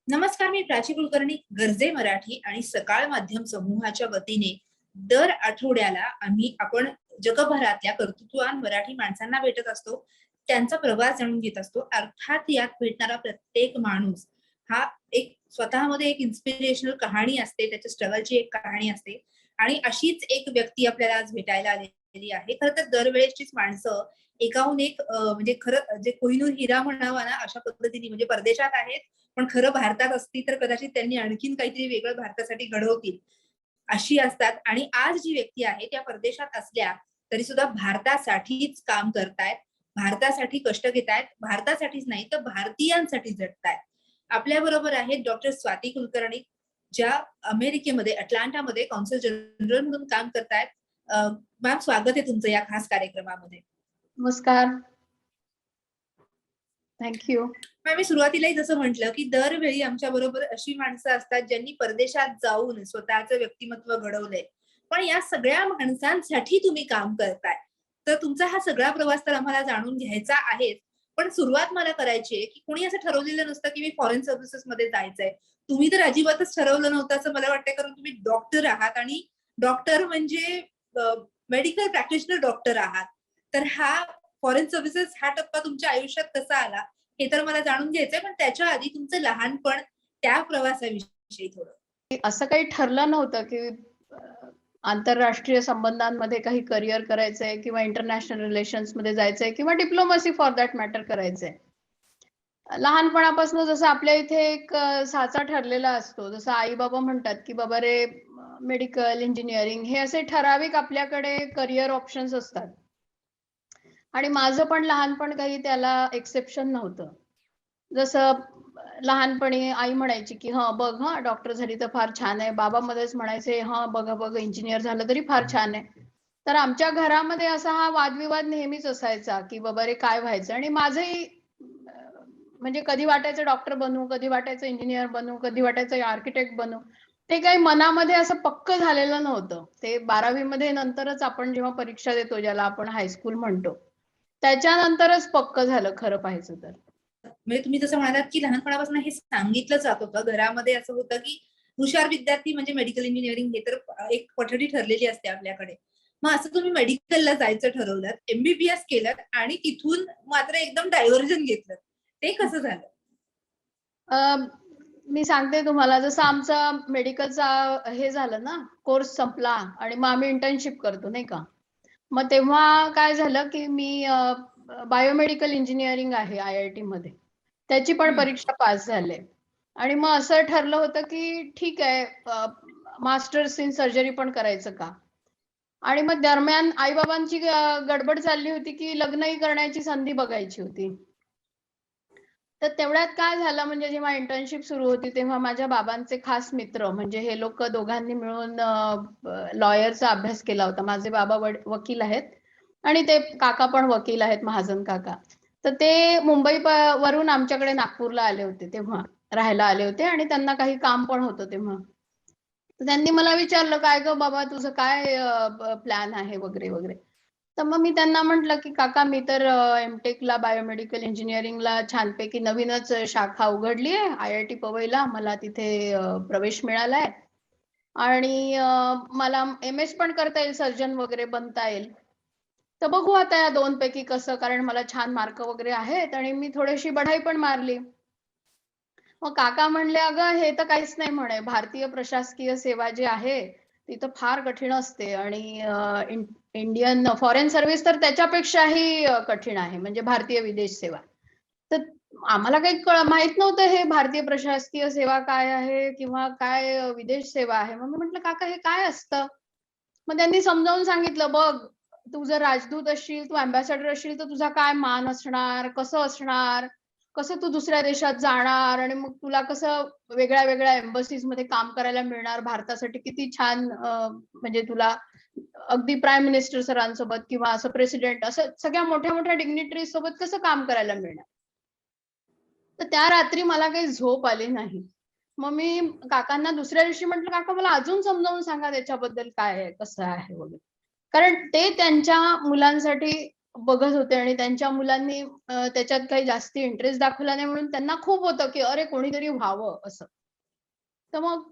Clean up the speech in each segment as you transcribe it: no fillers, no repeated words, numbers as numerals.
नमस्कार, मी प्राची कुलकर्णी. गरजे मराठी आणि सकाळ माध्यम समूहाच्या वतीने दर आठवड्याला आपण जगभरातल्या कर्तृत्ववान मराठी माणसांना भेटत असतो. त्यांचा प्रवास जाणून घेत असतो. अर्थात यात भेटणारा प्रत्येक माणूस हा एक स्वतःमध्ये एक इन्स्पिरेशनल कहाणी असते, त्याच्या स्ट्रगलची एक कहाणी असते आणि अशीच एक व्यक्ती आपल्याला आज भेटायला आलेली आहे. खरं तर दरवेळेसचीच माणसं एकाहून एक म्हणजे खरं जे कोहिनूर हिरा म्हणावा ना, अशा पद्धतीने म्हणजे परदेशात आहेत पण खरं भारतात असती तर कदाचित त्यांनी आणखीन काहीतरी वेगळं भारतासाठी घडवतील अशी असतात. आणि आज जी व्यक्ती आहे त्या परदेशात असल्या तरी सुद्धा भारतासाठीच काम करतायत, भारतासाठी कष्ट घेतायत, भारतासाठीच नाही तर भारतीयांसाठी झटतायत. आपल्या बरोबर आहेत डॉक्टर स्वाती कुलकर्णी, ज्या अमेरिकेमध्ये अटलांटामध्ये कौन्सिल जनरल म्हणून काम करतायत. मॅम, स्वागत आहे तुमचं या खास कार्यक्रमामध्ये. नमस्कार. थँक्यू. मी सुरुवातीलाही जसं म्हटलं की दरवेळी आमच्या बरोबर अशी माणसं असतात ज्यांनी परदेशात जाऊन स्वतःचं व्यक्तिमत्व घडवलंय. पण या सगळ्या माणसांसाठी तुम्ही काम करताय, तर तुमचा हा सगळा प्रवास तर आम्हाला जाणून घ्यायचा आहेच. पण सुरुवात मला करायची आहे की कोणी असं ठरवलेलं नसतं की मी फॉरेन सर्व्हिसेस मध्ये जायचंय. तुम्ही तर अजिबातच ठरवलं नव्हतं असं मला वाटतंय, कारण तुम्ही डॉक्टर आहात आणि डॉक्टर म्हणजे मेडिकल प्रॅक्टिशनर डॉक्टर आहात. तर हा फॉरेन सर्व्हिसेस हा टप्पा तुमच्या आयुष्यात कसा आला हे तर मला जाणून घ्यायचंय, पण त्याच्या आधी तुमचं लहानपण, त्या प्रवासाविषयी थोडं. असं काही ठरलं नव्हतं की आंतरराष्ट्रीय संबंधांमध्ये काही करिअर करायचंय किंवा इंटरनॅशनल रिलेशन्स मध्ये जायचंय किंवा डिप्लोमसी फॉर दॅट मॅटर करायचंय. लहानपणापासून जसं आपल्या इथे एक साचा ठरलेला असतो, जसं आई बाबा म्हणतात की बाबा रे मेडिकल इंजिनिअरिंग हे असे ठराविक आपल्याकडे करिअर ऑप्शन्स असतात. आणि माझं पण लहानपण काही त्याला एक्सेप्शन नव्हतं. जसं लहानपणी आई म्हणायची की बघ डॉक्टर झाली तर फार छान आहे. बाबा मध्येच म्हणायचे बघ इंजिनियर झालं तरी फार छान आहे. तर आमच्या घरामध्ये असा हा वादविवाद नेहमीच असायचा की बाबा रे काय व्हायचं. आणि माझंही म्हणजे कधी वाटायचं डॉक्टर बनू, कधी वाटायचं इंजिनियर बनू, कधी वाटायचं आर्किटेक्ट बनू. ते काही मनामध्ये असं पक्क झालेलं नव्हतं. ते 12वी मध्ये नंतरच आपण जेव्हा परीक्षा देतो, ज्याला आपण हायस्कूल म्हणतो, त्याच्यानंतरच पक्क झालं खरं पाहायचं तर. म्हणजे तुम्ही जसं म्हणालात की लहानपणापासून हे सांगितलं जात होतं घरामध्ये, असं होतं की हुशार विद्यार्थी म्हणजे मेडिकल इंजिनिअरिंग, हे तर एक पठडी ठरलेली असते आपल्याकडे. मग असं तुम्ही मेडिकलला जायचं ठरवलं, एमबीबीएस केलं आणि तिथून मात्र एकदम डायव्हर्जन घेतलं, ते कसं झालं? मी सांगते तुम्हाला, जसं आमचा मेडिकलचा हे झालं ना, कोर्स संपला आणि मग आम्ही इंटर्नशिप करतो नाही का. मग तेव्हा काय झालं की मी बायोमेडिकल इंजिनिअरिंग आहे IIT मध्ये, त्याची पण परीक्षा पास झाले. आणि मग असं ठरलं होतं की ठीक आहे, मास्टर्स इन सर्जरी पण करायचं का. आणि मग दरम्यान आईबाबांची गडबड चालली होती की लग्नही करण्याची संधी बघायची होती. तर तेवढ्यात काय झालं, म्हणजे जेव्हा इंटर्नशिप सुरू होती तेव्हा माझ्या बाबांचे खास मित्र, म्हणजे हे लोक दोघांनी मिळून लॉयरचा अभ्यास केला होता. माझे बाबा वकील आहेत आणि ते काका पण वकील आहेत, महाजन काका. तर ते मुंबई वरून आमच्याकडे नागपूरला आले होते, तेव्हा राहायला आले होते आणि त्यांना काही काम पण होतं तेव्हा. तर त्यांनी मला विचारलं, काय ग बाबा तुझं काय प्लॅन आहे वगैरे वगैरे. तर मग मी त्यांना म्हटलं की काका मी तर एमटेकला बायोमेडिकल इंजिनिअरिंगला छानपैकी नवीनच शाखा उघडली आहे IIT पवईला, मला तिथे प्रवेश मिळालाय आणि मला MS पण करता येईल, सर्जन वगैरे बनता येईल. तर बघू आता या दोन पैकी कसं, कारण मला छान मार्क वगैरे आहेत आणि मी थोडीशी बढाई पण मारली. मग काका म्हणले, अगं हे तर काहीच नाही म्हणे, भारतीय प्रशासकीय सेवा जी आहे ती तर फार कठीण असते आणि इंडियन फॉरेन सर्व्हिस तर त्याच्यापेक्षाही कठीण आहे, म्हणजे भारतीय विदेश सेवा. तर आम्हाला काही माहित नव्हतं हे भारतीय प्रशासकीय सेवा काय आहे किंवा काय विदेश सेवा आहे. मग मी म्हटलं काका हे काय असतं. मग त्यांनी समजावून सांगितलं, बघ तू जर राजदूत असशील, तू अँबॅसेडर असशील तर तुझा काय मान असणार, कसं असणार, कसं तू दुसऱ्या देशात जाणार आणि मग तुला कसं वेगळ्या वेगळ्या एम्बसीज मध्ये काम करायला मिळणार, भारतासाठी किती छान म्हणजे तुला अगदी प्राईम मिनिस्टर सरांसोबत किंवा असं प्रेसिडेंट, असं सगळ्या मोठ्या मोठ्या डिग्निटरीज सोबत कसं काम करायला मिळणार. तर त्या रात्री मला काही झोप आली नाही. मग मी काकांना दुसऱ्या दिवशी म्हटलं, काका मला अजून समजावून सांगा त्याच्याबद्दल काय आहे, कसं आहे वगैरे. कारण ते त्यांच्या मुलांसाठी बघत होते आणि त्यांच्या मुलांनी त्याच्यात काही जास्ती इंटरेस्ट दाखवला नाही म्हणून त्यांना खूप होतं की अरे कोणीतरी व्हावं असं. तर मग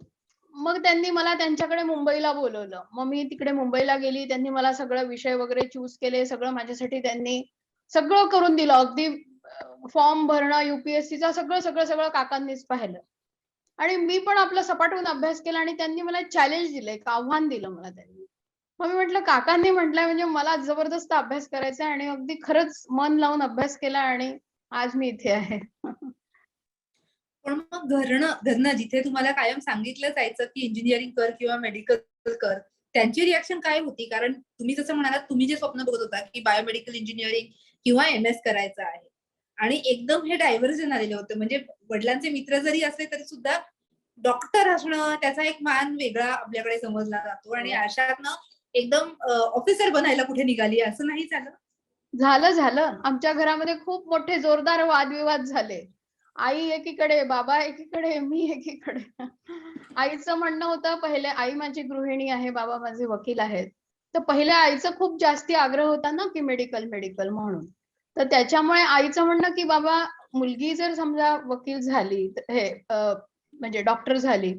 मग त्यांनी मला त्यांच्याकडे मुंबईला बोलवलं. मग मी तिकडे मुंबईला गेली. त्यांनी मला सगळं विषय वगैरे चूज केले. सगळं माझ्यासाठी त्यांनी सगळं करून दिलं. अगदी फॉर्म भरणं, UPSCचा सगळं काकांनीच पाहिलं. आणि मी पण आपला सपाटून अभ्यास केला आणि त्यांनी मला चॅलेंज दिलं, एक आव्हान दिलं मला त्यांनी. मग मी म्हटलं काकांनी म्हटलंय म्हणजे मला जबरदस्त अभ्यास करायचा आहे आणि अगदी खरंच मन लावून अभ्यास केला आणि आज मी इथे आहे. पण मग घरनं जिथे तुम्हाला कायम सांगितलं जायचं की इंजिनिअरिंग कर किंवा मेडिकल कर, त्यांची रिॲक्शन काय होती? कारण तुम्ही जसं म्हणालात, तुम्ही जे स्वप्न बघत होता की बायोमेडिकल इंजिनिअरिंग किंवा MS करायचं आहे आणि एकदम हे डायव्हर्जन आलेलं होतं. म्हणजे वडिलांचे मित्र जरी असले तरी सुद्धा डॉक्टर असणं त्याचा एक मान वेगळा आपल्याकडे समजला जातो आणि अशातनं एकदम ऑफिसर बनायला कुठे निघाली असं नाही झालं? झालं. आमच्या घरामध्ये खूप मोठे जोरदार वादविवाद झाले. आई एकीकडे, बाबा एकीकडे, मी एकीकडे. आईचं म्हणणं होतं पहिले आई माझी गृहिणी आहे, बाबा माझे वकील आहेत. तर पहिले आईचा खूप जास्ती आग्रह होता ना, की मेडिकल म्हणून. तर त्याच्यामुळे आईचं म्हणणं, की बाबा मुलगी जर समजा वकील झाली, म्हणजे डॉक्टर झाली,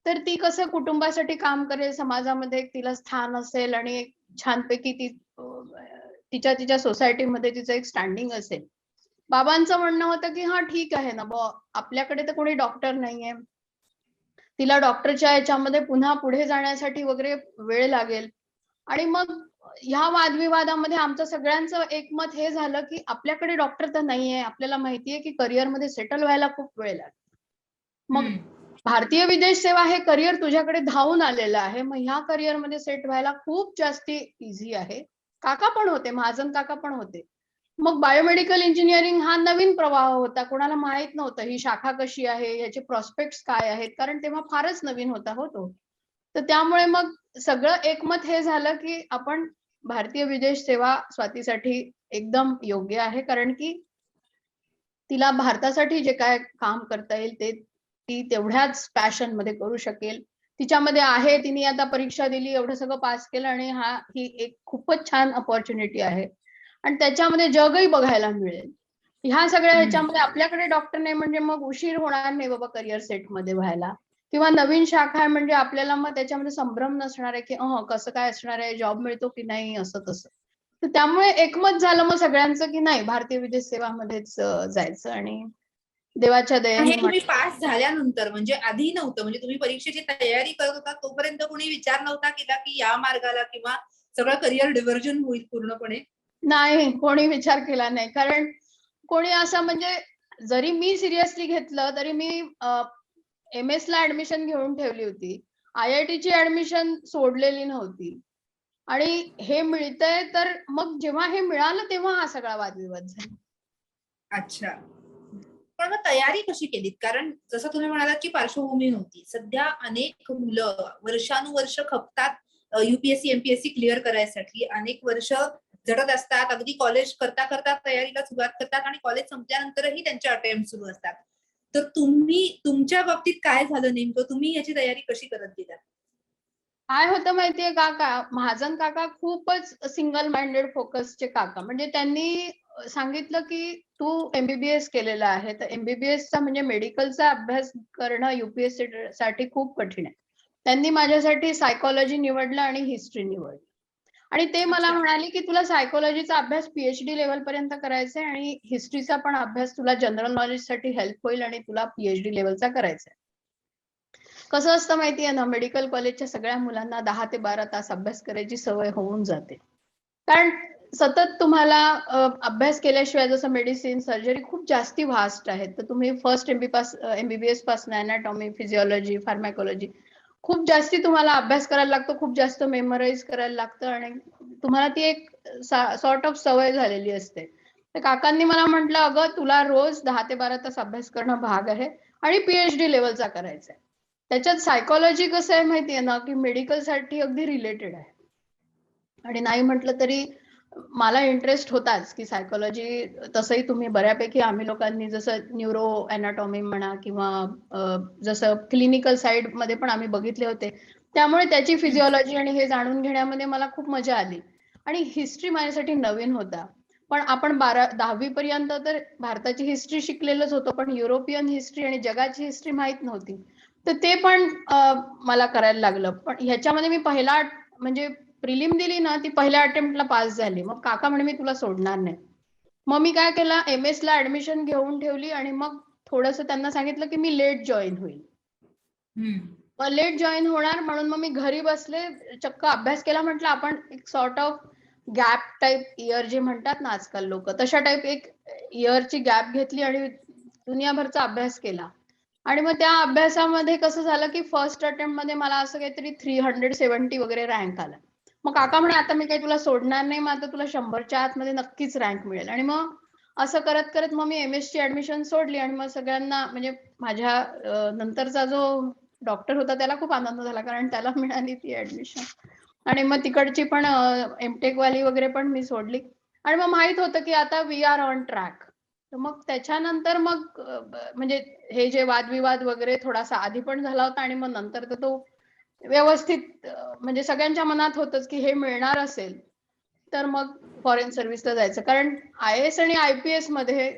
तर ती कसं कुटुंबासाठी काम करेल, समाजामध्ये एक तिला स्थान असेल आणि एक छानपैकी ती तिच्या सोसायटीमध्ये तिचं एक स्टँडिंग असेल. बाबांचं म्हणणं होतं, की "हां, ठीक आहे ना बुवा, आपल्याकडे तर कोणी डॉक्टर नाहीये. तिला डॉक्टरच्या ह्याच्यामध्ये पुन्हा पुढे जाण्यासाठी वगैरे वेळ लागेल." आणि मग ह्या वादविवादामध्ये आमचं सगळ्यांचं एकमत हे झालं, की आपल्याकडे डॉक्टर तर नाहीये. आपल्याला माहितीये, की करिअरमध्ये सेटल व्हायला खूप वेळ लागेल. मग हं. भारतीय विदेश सेवा हे करिअर तुझ्याकडे धावून आलेलं आहे. मग ह्या करिअरमध्ये सेट व्हायला खूप जास्ती ईझी आहे. काका पण होते, महाजन काका पण होते. मग बायोमेडिकल इंजिनिअरिंग हा नवीन प्रवाह होता. कोणाला माहित नव्हतं ही शाखा कशी आहे, याचे प्रॉस्पेक्ट्स काय आहेत, कारण तेव्हा फारच नवीन होता हो तो. तर त्यामुळे मग सगळं एकमत हे झालं, की आपण भारतीय विदेश सेवा स्वातीसाठी एकदम योग्य आहे. कारण की तिला भारतासाठी जे काय काम करता येईल ते ती तेवढ्याच पॅशनमध्ये करू शकेल. तिच्यामध्ये आहे, तिने आता परीक्षा दिली, एवढं सगळं पास केलं आणि ही एक खूपच छान अपॉर्च्युनिटी आहे. आणि त्याच्यामध्ये जगही बघायला मिळेल. ह्या सगळ्या हं. ह्याच्यामध्ये आपल्याकडे डॉक्टर नाही म्हणजे मग उशीर होणार नाही बाबा करिअर सेटमध्ये व्हायला. किंवा नवीन शाखा आहे म्हणजे आपल्याला मग त्याच्यामध्ये संभ्रम नसणार आहे, की कसं काय असणार आहे, जॉब मिळतो की नाही असं तसं. तर त्यामुळे एकमत झालं मग सगळ्यांचं, की नाही भारतीय विदेश सेवामध्येच जायचं आणि देवाच्या पण हे दयेने तुम्ही पास झाल्यानंतर म्हणजे आधी नव्हतं, म्हणजे तुम्ही परीक्षेची तयारी करत होता तोपर्यंत कोणी विचार नव्हता केला की या मार्गाला किंवा सगळं करिअर डिव्हर्जन होईल पूर्णपणे? नाही, कोणी विचार केला नाही. कारण कोणी असं म्हणजे जरी मी सिरियसली घेतलं, तरी मी MS-ला ॲडमिशन घेऊन ठेवली होती. IITची ॲडमिशन सोडलेली नव्हती. आणि हे मिळतंय तर मग जेव्हा हे मिळालं, तेव्हा हा सगळा वादविवाद झाला. अच्छा. पण मग तयारी कशी केलीत? कारण जसं तुम्ही म्हणालात, की पार्श्वभूमी नव्हती. सध्या अनेक मुलं वर्षानुवर्ष खपतात UPSC, MPSC क्लिअर करायसाठी. अनेक वर्ष झटत असतात. अगदी कॉलेज करता तयारीला सुरुवात करतात आणि कॉलेज संपल्यानंतरही त्यांचे अटेम्प्ट सुरू असतात. तर तुमच्या बाबतीत काय झालं नेमकं? तुम्ही याची तयारी कशी करत गेलात? काय होतं माहितीये महाजन काका खूपच सिंगल माइंडेड फोकसचे काका. म्हणजे त्यांनी सांगितलं, की "तू MBBS केलेलं आहे, तर MBBSचा म्हणजे मेडिकलचा अभ्यास करणं UPSC साठी खूप कठीण आहे." त्यांनी माझ्यासाठी सायकॉलॉजी निवडलं आणि हिस्ट्री निवडली. आणि ते मला अच्छा. म्हणाले, की "तुला सायकॉलॉजीचा अभ्यास PhD लेव्हलपर्यंत करायचा आहे आणि हिस्ट्रीचा पण अभ्यास तुला जनरल नॉलेजसाठी हेल्प होईल आणि तुला PhD लेव्हलचा करायचा आहे." कसं असतं माहितीये ना, मेडिकल कॉलेजच्या सगळ्या मुलांना 10 ते 12 तास अभ्यास करायची सवय होऊन जाते. कारण सतत तुम्हाला अभ्यास केल्याशिवाय जसं मेडिसिन, सर्जरी खूप जास्ती व्हास्ट आहेत. तर तुम्ही फर्स्ट MBBS पासून एनाटॉमी, फिजिओलॉजी, फार्माकोलॉजी खूप जास्ती तुम्हाला अभ्यास करायला लागतो. खूप जास्त मेमोराईज करायला लागतं आणि तुम्हाला ती एक सॉर्ट ऑफ सवय झालेली असते. तर काकांनी मला म्हटलं, "अगं, तुला रोज 10 ते 12 तास अभ्यास करणं भाग आहे आणि PhD लेव्हलचा करायचा आहे." त्याच्यात सायकॉलॉजी कसं आहे माहितीये ना, की मेडिकलसाठी अगदी रिलेटेड आहे. आणि नाही म्हटलं तरी मला इंटरेस्ट होताच, की सायकॉलॉजी तसंही तुम्ही बऱ्यापैकी आम्ही लोकांनी जसं न्यूरो एनाटॉमी म्हणा किंवा जसं क्लिनिकल साइडमध्ये पण आम्ही बघितले होते. त्यामुळे त्याची हं. फिजिओलॉजी आणि हे जाणून घेण्यामध्ये मला खूप मजा आली. आणि हिस्ट्री माझ्यासाठी नवीन होता. पण आपण 10वी पर्यंत तर भारताची हिस्ट्री शिकलेलंच होतो, पण युरोपियन हिस्ट्री आणि जगाची हिस्ट्री माहित नव्हती. तर ते पण मला करायला लागलं. पण ह्याच्यामध्ये मी म्हणजे प्रिलिम दिली ना, ती पहिल्या अटेम्प्टला पास झाली. मग काका म्हणे मी तुला सोडणार नाही. मग मी काय केलं, MS ला ऍडमिशन घेऊन ठेवली आणि मग थोडंसं त्यांना सांगितलं की मी लेट जॉईन होईल. मग लेट जॉईन होणार म्हणून मग मी घरी बसले, चक्क अभ्यास केला. म्हटलं आपण एक sort of gap type year जे म्हणतात ना आजकाल लोक, तशा टाईप एक इयरची गॅप घेतली आणि दुनियाभरचा अभ्यास केला. आणि मग त्या अभ्यासामध्ये कसं झालं की फर्स्ट अटेम्प्ट मध्ये मला असं काहीतरी 370 वगैरे रँक आला. मग काका म्हणे आता मी काही तुला सोडणार नाही, मग आता तुला 100च्या आतमध्ये नक्कीच रँक मिळेल. आणि मग असं करत करत मग मी MS ची ऍडमिशन सोडली. आणि मग सगळ्यांना म्हणजे माझ्या नंतरचा जो डॉक्टर होता त्याला खूप आनंद झाला, कारण त्याला मिळाली ती ऍडमिशन. आणि मग तिकडची पण MTech वाली वगैरे पण मी सोडली. आणि मग माहित होतं की आता वी आर ऑन ट्रॅक. तर मग त्याच्यानंतर मग म्हणजे हे जे वादविवाद वगैरे थोडासा आधी पण झाला होता, आणि मग नंतर तर तो व्यवस्थित म्हणजे सगळ्यांच्या मनात होतच की हे मिळणार असेल तर मग फॉरेन सर्व्हिसला जायचं. कारण IAS आणि IPS मध्ये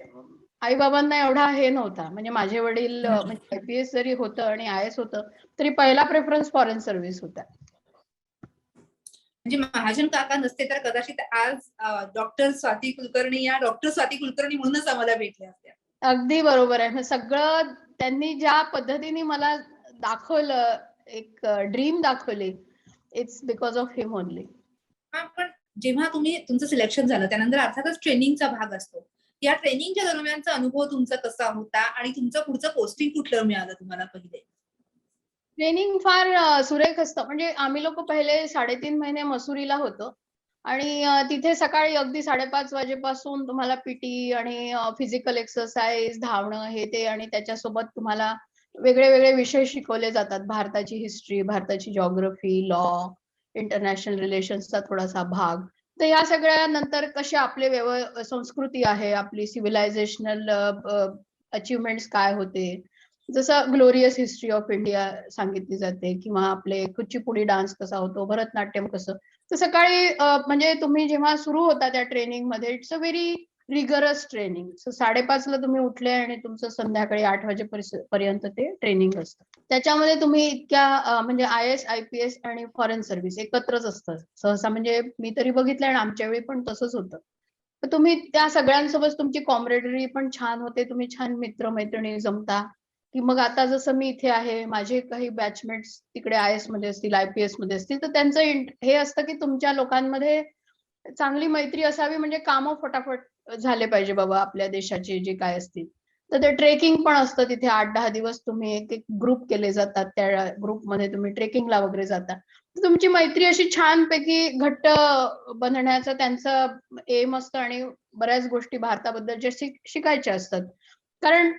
आई बाबांना एवढा हे नव्हता. म्हणजे माझे वडील म्हणजे IPS जरी होतं आणि IAS होतं तरी पहिला प्रेफरन्स फॉरेन सर्व्हिस होता. म्हणजे महाजन काका नसते तर कदाचित आज डॉक्टर स्वाती कुलकर्णी या डॉक्टर स्वाती कुलकर्णी म्हणूनच आम्हाला भेटल्या असत्या. अगदी बरोबर आहे. सगळं त्यांनी ज्या पद्धतीने मला दाखवलं, एक ड्रीम दाखवली, it's because of him only. पण जेव्हा तुमचं सिलेक्शन झालं त्यानंतर अर्थातच ट्रेनिंगचा भाग असतो. या ट्रेनिंगच्या दरम्यानचा अनुभव तुमचा कसा होता आणि तुमचं पुढचं पोस्टिंग कुठलं मिळालं तुम्हाला पहिले? ट्रेनिंग फार सुरेख असतं. म्हणजे आम्ही लोक पहिले 3.5 महिने मसुरीला होतो. आणि तिथे सकाळी अगदी 5:30 वाजेपासून तुम्हाला PT आणि फिजिकल एक्सरसाइज, धावणं, हे ते, आणि त्याच्यासोबत तुम्हाला वेगळे वेगळे विषय शिकवले जातात. भारताची हिस्ट्री, भारताची जिओग्राफी, लॉ, इंटरनॅशनल रिलेशन्सचा थोडासा भाग. तर या सगळ्या नंतर कशी आपले संस्कृती आहे, आपली सिव्हिलायझेशनल अचिव्हमेंट्स काय होते, जसं ग्लोरियस हिस्ट्री ऑफ इंडिया सांगितली जाते, किंवा आपले कुचिपुडी डान्स कसा होतो, भरतनाट्यम कसं. तर सकाळी म्हणजे तुम्ही जेव्हा सुरू होता त्या ट्रेनिंग मध्ये, it's a very rigorous training. 5:30 ला तुम्ही उठले आणि तुमचं संध्याकाळी 8 वाजेपर्यंत ते ट्रेनिंग असतं. त्याच्यामध्ये तुम्ही इतक्या म्हणजे IAS, IPS आणि फॉरेन सर्व्हिस एकत्रच असतं सहसा. म्हणजे मी तरी बघितलं आणि आमच्या वेळी पण तसंच होतं. तर तुम्ही त्या सगळ्यांसोबत तुमची कॉम्रेडरी पण छान होते, तुम्ही छान मित्र-मैत्रिणी जमता. की मग आता जसं मी इथे आहे, माझे काही बॅचमेट्स तिकडे IAS मध्ये असतील, IPS मध्ये असतील, तर त्यांचं हे असतं की तुमच्या लोकांमध्ये चांगली मैत्री असावी, म्हणजे कामं फटाफट झाले पाहिजे बाबा आपल्या देशाचे जे काय असतील. तर ते ट्रेकिंग पण असतं तिथे. 8-10 दिवस तुम्ही एक एक ग्रुप केले जातात, त्या ग्रुपमध्ये तुम्ही ट्रेकिंगला वगैरे जाता. तर तुमची मैत्री अशी छानपैकी घट्ट बनण्याचं त्यांचं एम असतं. आणि बऱ्याच गोष्टी भारताबद्दल जे शिकायच्या असतात. कारण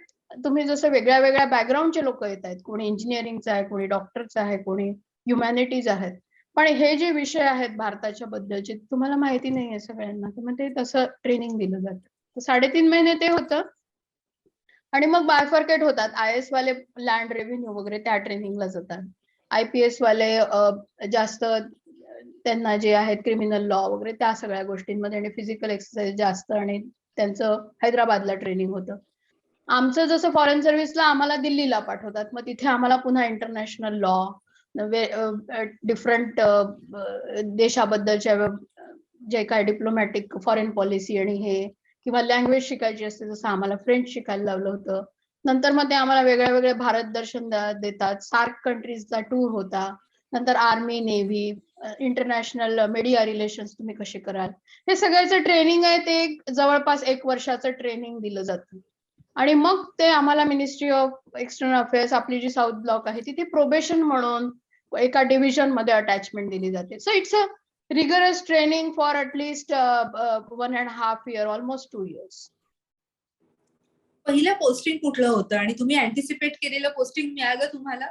तुम्ही जसं वेगळ्या वेगळ्या बॅकग्राऊंडचे लोक येत आहेत, कोणी इंजिनिअरिंगचं आहे, कोणी डॉक्टरचं आहे, कोणी ह्युमॅनिटीज आहेत, पण हे जे विषय आहेत भारताच्या बद्दलचे तुम्हाला माहिती नाहीये सगळ्यांना, तर मग ते तसं ट्रेनिंग दिलं जातं. तर 3.5 महिने ते होतं. आणि मग बायफर्केट होतात. IAS वाले लँड रेव्हेन्यू वगैरे त्या ट्रेनिंगला जातात. IPS वाले जास्त त्यांना जे आहेत क्रिमिनल लॉ वगैरे त्या सगळ्या गोष्टींमध्ये, आणि फिजिकल एक्सरसाइज जास्त, आणि त्यांचं हैदराबादला ट्रेनिंग होतं. आमचं जसं फॉरेन सर्व्हिसला आम्हाला दिल्लीला पाठवतात. मग तिथे आम्हाला पुन्हा इंटरनॅशनल लॉ, डिफरंट देशाबद्दलच्या जे काय डिप्लोमॅटिक फॉरेन पॉलिसी आणि हे, किंवा लँग्वेज शिकायची असते, जसं आम्हाला फ्रेंच शिकायला लावलं होतं. नंतर मग ते आम्हाला वेगळ्या वेगळ्या भारत दर्शन देतात. सार्क कंट्रीजचा टूर होता. नंतर army, navy, international media relations तुम्ही कसे कराल, हे सगळ्याचं ट्रेनिंग आहे. ते जवळपास 1 वर्षाचं ट्रेनिंग दिलं जातं. आणि मग ते आम्हाला मिनिस्ट्री ऑफ एक्सटर्नल अफेअर्स, आपली जी साऊथ ब्लॉक आहे, तिथे प्रोबेशन म्हणून एका डिव्हिजन मध्ये अटॅचमेंट दिली जाते. So it's a rigorous training for at least 1.5 year, almost 2 years. पहिलं पोस्टिंग कुठलं होतं आणि तुम्ही अँटिसिपेट केलेलं पोस्टिंग मिळालं तुम्हाला?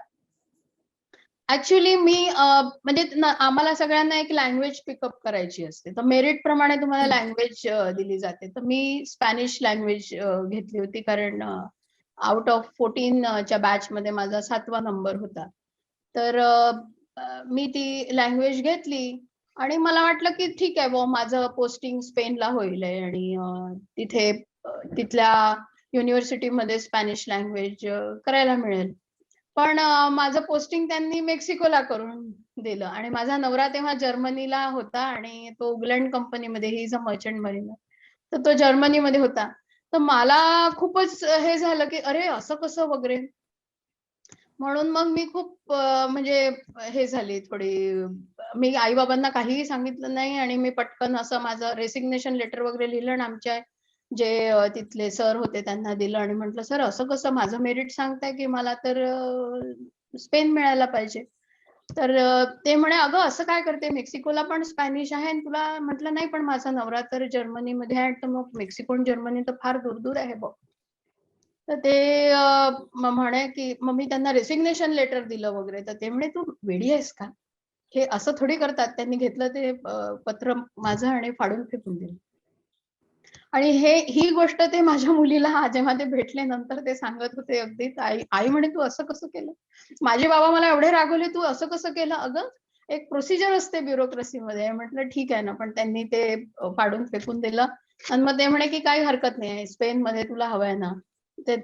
ऍक्च्युली मी म्हणजे आम्हाला सगळ्यांना एक लँग्वेज पिकअप करायची असते. तर मेरिट प्रमाणे तुम्हाला लँग्वेज दिली जाते. तर मी स्पॅनिश लँग्वेज घेतली होती, कारण आउट ऑफ 14 च्या बॅच मध्ये माझा 7वा नंबर होता. तर मी ती लँग्वेज घेतली आणि मला वाटलं की ठीक आहे बुवा, माझं पोस्टिंग स्पेनला होईल आहे आणि तिथे तिथल्या युनिव्हर्सिटीमध्ये स्पॅनिश लँग्वेज करायला मिळेल. पण माझं पोस्टिंग त्यांनी मेक्सिकोला करून दिलं आणि माझा नवरा तेव्हा जर्मनीला होता आणि तो उगलँड कंपनीमध्ये, he is a merchant Mariner, तर तो जर्मनीमध्ये होता. तर मला खूपच हे झालं की अरे असं कसं वगैरे. म्हणून मग मी खूप म्हणजे हे झाली थोडी. मी आई-बाबांना काहीही सांगितलं नाही आणि मी पटकन असं माझं रेसिग्नेशन लेटर वगैरे लिहिलं आणि आमच्या जे तिथले सर होते त्यांना दिलं आणि म्हटलं, "सर असं कसं? माझं मेरिट सांगताय की मला तर स्पेन मिळायला पाहिजे." तर ते म्हणे, "अगं असं काय करते? मेक्सिकोला पण स्पॅनिश आहे आणि तुला." म्हटलं, "नाही, पण माझा नवरा तर जर्मनीमध्ये आहे." तर मग मेक्सिको आणि जर्मनी तर फार दूर-दूर आहे बुवा. तर ते म्हणे की मग मी त्यांना रेसिग्नेशन लेटर दिलं वगैरे. तर ते म्हणे, "तू वेडी आहेस का? हे असं थोडी करतात." त्यांनी घेतलं ते पत्र माझं आणि फाडून फेकून दिलं. आणि ही गोष्ट ते माझ्या मुलीला जेव्हा ते भेटले नंतर ते सांगत होते अगदीच. आई आई म्हणे, "तू असं कसं केलं?" माझे बाबा मला एवढे रागवले, "तू असं कसं केलं?" "अगं, एक प्रोसिजर असते ब्युरोक्रसीमध्ये." म्हटलं, "ठीक आहे ना." पण त्यांनी ते फाडून फेकून दिलं आणि मग ते म्हणे, की "काही हरकत नाही. स्पेनमध्ये तुला हवंय ना." ते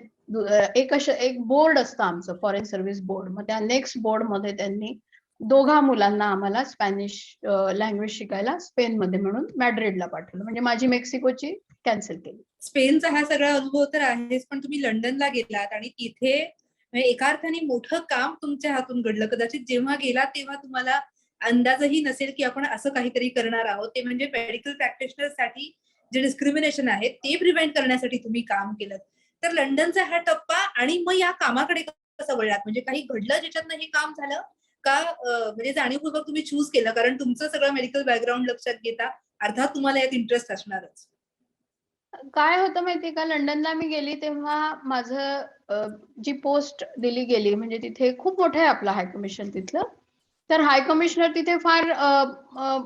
एक बोर्ड असतं आमचं, फॉरेन सर्व्हिस बोर्ड. मग त्या नेक्स्ट बोर्डमध्ये त्यांनी दोघा मुलांना आम्हाला स्पॅनिश लँग्वेज शिकायला स्पेनमध्ये म्हणून मॅड्रिडला पाठवलं. म्हणजे माझी मेक्सिकोची कॅन्सल केली. स्पेनचा हा सगळा अनुभव तर आहेच, पण तुम्ही लंडनला गेलात आणि तिथे म्हणजे एका अर्थाने मोठं काम तुमच्या हातून घडलं. कदाचित जेव्हा गेलात तेव्हा तुम्हाला अंदाजही नसेल की आपण असं काहीतरी करणार आहोत. ते म्हणजे मेडिकल प्रॅक्टिशनरसाठी जे डिस्क्रिमिनेशन आहे ते प्रिव्हेंट करण्यासाठी तुम्ही काम केलं. तर लंडनचा हा टप्पा आणि मग या कामाकडे कसं वळलात? म्हणजे काही घडलं ज्याच्यातनं हे काम झालं का म्हणजे जाणीवपूर्वक तुम्ही चूज केलं? कारण तुमचं सगळं मेडिकल बॅकग्राऊंड लक्षात घेता अर्थात तुम्हाला यात इंटरेस्ट असणारच. काय होतं माहितीये का, लंडनला मी गेली तेव्हा माझं जी पोस्ट दिली गेली म्हणजे तिथे खूप मोठं आहे आपलं हाय कमिशन तिथलं. तर हाय कमिशनर तिथे फार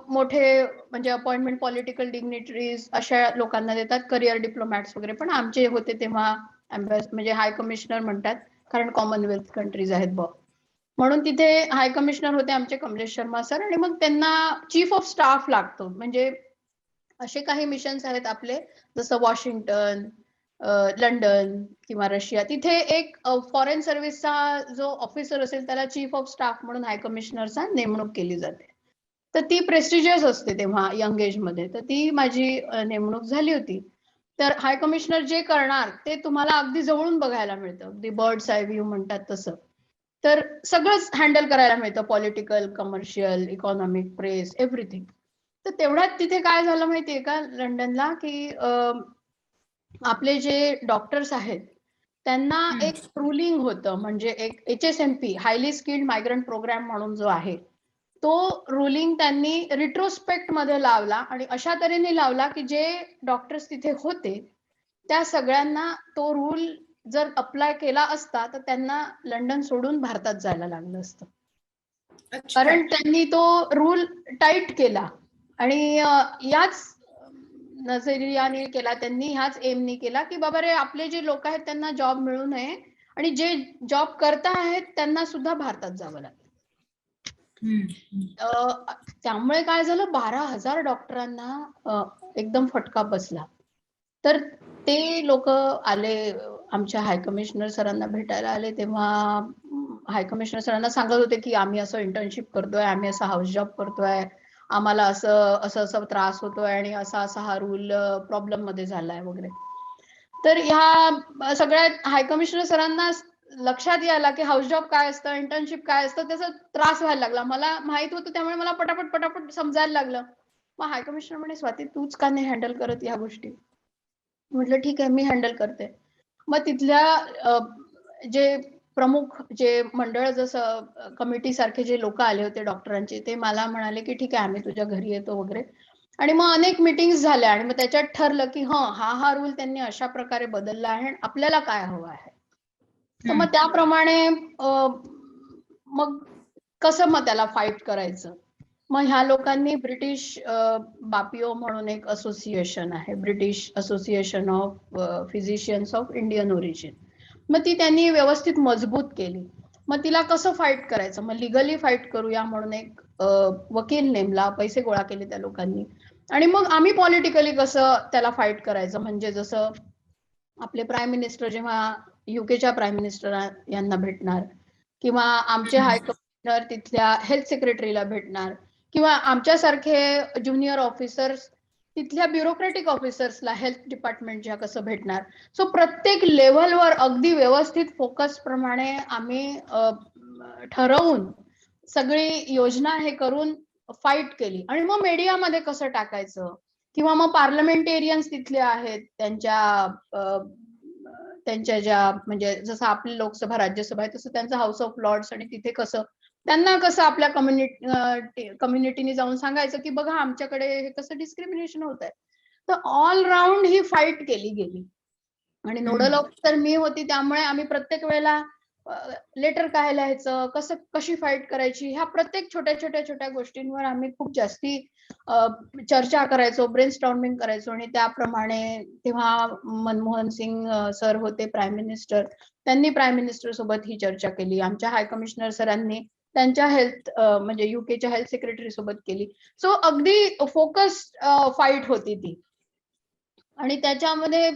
मोठे म्हणजे अपॉइंटमेंट पॉलिटिकल डिग्निटरीज अशा लोकांना देतात, करिअर डिप्लोमॅट्स वगैरे. पण आमचे होते तेव्हा म्हणजे हाय कमिशनर म्हणतात, कारण कॉमनवेल्थ कंट्रीज आहेत बुवा. म्हणून तिथे हाय कमिशनर होते आमचे कमलेश शर्मा सर आणि मग त्यांना चीफ ऑफ स्टाफ लागतो. म्हणजे असे काही मिशन्स आहेत आपले, जसं वॉशिंग्टन, लंडन किंवा रशिया. तिथे एक फॉरेन सर्व्हिसचा जो ऑफिसर असेल त्याला चीफ ऑफ स्टाफ म्हणून हाय कमिशनरचा नेमणूक केली जाते. तर ती प्रेस्टिजियस असते तेव्हा यंग एज मध्ये. तर ती माझी नेमणूक झाली होती. तर हाय कमिशनर जे करणार ते तुम्हाला अगदी जवळून बघायला मिळतं. अगदी बर्ड्स आय व्ह्यू म्हणतात तसं. तर सगळंच हँडल करायला मिळतं, political, commercial, economic, press, everything. तर तेवढ्यात तिथे काय झालं माहितीये का लंडनला, की आपले जे डॉक्टर्स आहेत त्यांना हं. एक रुलिंग होतं, म्हणजे एक HSMP, highly skilled migrant programme म्हणून जो आहे, तो रुलिंग त्यांनी रिट्रोस्पेक्ट मध्ये लावला आणि अशा तऱ्हेने लावला की जे डॉक्टर्स तिथे होते त्या सगळ्यांना तो रूल जर अप्लाय केला असता तर त्यांना लंडन सोडून भारतात जायला लागलं असतं. अच्छा. कारण त्यांनी तो रूल टाईट केला आणि याच नजरियाने केला त्यांनी, ह्याच एमनी केला की बाबा रे, आपले जे लोक आहेत त्यांना जॉब मिळू नये आणि जे जॉब करता आहेत त्यांना सुद्धा भारतात जावं लागतं. हं, हं. त्यामुळे काय झालं, 12,000 डॉक्टरांना एकदम फटका बसला. तर ते लोक आले, आमच्या हाय कमिशनर सरांना भेटायला आले. तेव्हा हाय कमिशनर सरांना सांगत होते की आम्ही असं इंटर्नशिप करतोय, आम्ही असं हाऊस जॉब करतोय, आम्हाला असं असं असं त्रास होतोय आणि असा असा हा रूल प्रॉब्लेम मध्ये झालाय वगैरे. तर ह्या सगळ्या हाय कमिशनर सरांना लक्षात यायला की हाऊस जॉब काय असतं, इंटर्नशिप काय असतं, त्याचा त्रास व्हायला लागला. मला माहित होतं त्यामुळे मला पटापट पटापट समजायला लागलं. मग हाय कमिशनर म्हणे, "स्वाती, तूच का नाही हँडल करत या गोष्टी?" म्हटलं, "ठीक आहे, मी हँडल करते." मग तिथल्या जे प्रमुख जे मंडळ, जसं कमिटी सारखे जे लोक आले होते डॉक्टरांचे, ते मला म्हणाले की ठीक आहे, आम्ही तुझ्या घरी येतो वगैरे. आणि मग अनेक मीटिंग्स झाल्या आणि मग त्याच्यात ठरलं की हा रूल त्यांनी अशा प्रकारे बदलला आहे आणि आपल्याला काय हवं आहे. तर हं. मग त्याप्रमाणे मग कसं मग त्याला फाईट करायचं. मग ह्या लोकांनी ब्रिटिश बापिओ म्हणून एक असोसिएशन आहे, British association of physicians of Indian origin. मग ती त्यांनी व्यवस्थित मजबूत केली. मग तिला कसं फाईट करायचं, मग लिगली फाईट करूया म्हणून एक वकील नेमला, पैसे गोळा केले त्या लोकांनी, आणि मग आम्ही पॉलिटिकली कसं त्याला फाईट करायचं. म्हणजे जसं आपले प्राईम मिनिस्टर जेव्हा युकेच्या प्राईम मिनिस्टर यांना भेटणार, किंवा आमचे हाय कमिशनर तिथल्या हेल्थ सेक्रेटरीला भेटणार, किंवा आमच्यासारखे ज्युनियर ऑफिसर्स तिथल्या ब्युरोक्रेटिक ऑफिसर्सला हेल्थ डिपार्टमेंटच्या कसं भेटणार. सो प्रत्येक लेव्हलवर अगदी व्यवस्थित फोकस प्रमाणे आम्ही ठरवून सगळी योजना हे करून फाईट केली. आणि मग मीडियामध्ये कसं टाकायचं, किंवा मग पार्लमेंटेरियन्स तिथले आहेत त्यांच्या ज्या म्हणजे जसं आपली लोकसभा राज्यसभा आहे तसं त्यांचं हाऊस ऑफ लॉर्ड्स, आणि तिथे कसं त्यांना कसं आपल्या कम्युनिटीने जाऊन सांगायचं की बघा आमच्याकडे हे कसं डिस्क्रिमिनेशन होत आहे. तर ऑल राऊंड ही फाईट केली गेली. आणि नोडल ऑफिसर मी होती, त्यामुळे आम्ही प्रत्येक वेळेला लेटर काय लिहायचं, कशी फाईट करायची, ह्या प्रत्येक छोट्या गोष्टींवर आम्ही खूप जास्ती चर्चा करायचो, ब्रेनस्टॉर्मिंग करायचो. आणि त्याप्रमाणे तेव्हा मनमोहन सिंग सर होते प्राईम मिनिस्टर, त्यांनी प्राईम मिनिस्टर सोबत ही चर्चा केली. आमच्या हाय कमिशनर सरांनी त्यांच्या हेल्थ म्हणजे युकेच्या हेल्थ सेक्रेटरी सोबत केली. सो अगदी फोकस फाईट होती ती. आणि त्याच्यामध्ये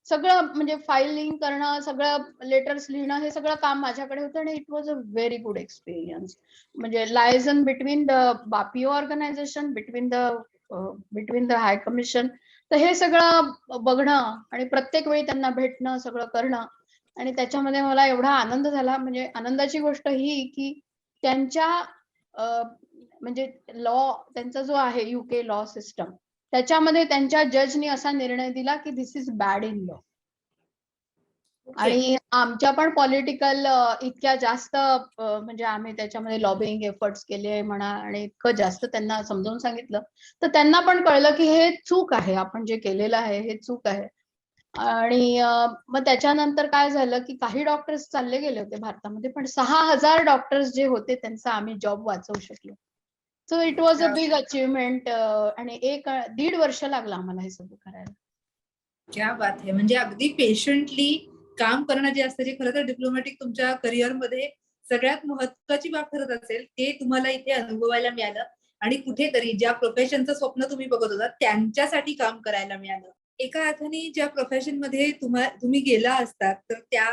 सगळं म्हणजे फायलिंग करणं, सगळं लेटर्स लिहिणं, हे सगळं काम माझ्याकडे होतं. आणि it was a very good experience. म्हणजे liaison between the BAPIO organisation, between the high commission. तर हे सगळं बघणं आणि प्रत्येक वेळी त्यांना भेटणं, सगळं करणं. आणि त्याच्यामध्ये मला एवढा आनंद झाला. म्हणजे आनंदाची गोष्ट ही की त्यांच्या म्हणजे लॉ, त्यांचा जो आहे युके लॉ सिस्टम, त्याच्यामध्ये त्यांच्या जजनी असा निर्णय दिला की दिस इज बॅड इन लॉ. आणि आमच्या पण पॉलिटिकल इतक्या जास्त म्हणजे आम्ही त्याच्यामध्ये लॉबिंग एफर्ट्स केले म्हणा, आणि इतकं जास्त त्यांना समजावून सांगितलं, तर त्यांना पण कळलं की हे चूक आहे, आपण जे केलेलं आहे हे चूक आहे. आणि मग त्याच्यानंतर काय झालं की काही डॉक्टर्स चालले गेले होते भारतामध्ये, पण 6,000 डॉक्टर्स जे होते त्यांचा आम्ही जॉब वाचवू शकलो. So it was a big achievement. आणि 1.5 वर्ष लागला आम्हाला हे सगळं करायला. क्या बात आहे. म्हणजे अगदी पेशंटली काम करणं जे असतं, जे खरं तर डिप्लोमॅटिक तुमच्या करिअरमध्ये सगळ्यात महत्वाची बाब ठरत असेल, ते तुम्हाला इथे अनुभवायला मिळालं. आणि कुठेतरी ज्या प्रोफेशनचं स्वप्न तुम्ही बघत होता त्यांच्यासाठी काम करायला मिळालं. एका अर्थाने ज्या प्रोफेशन मध्ये तुम्ही गेला असतात, तर त्या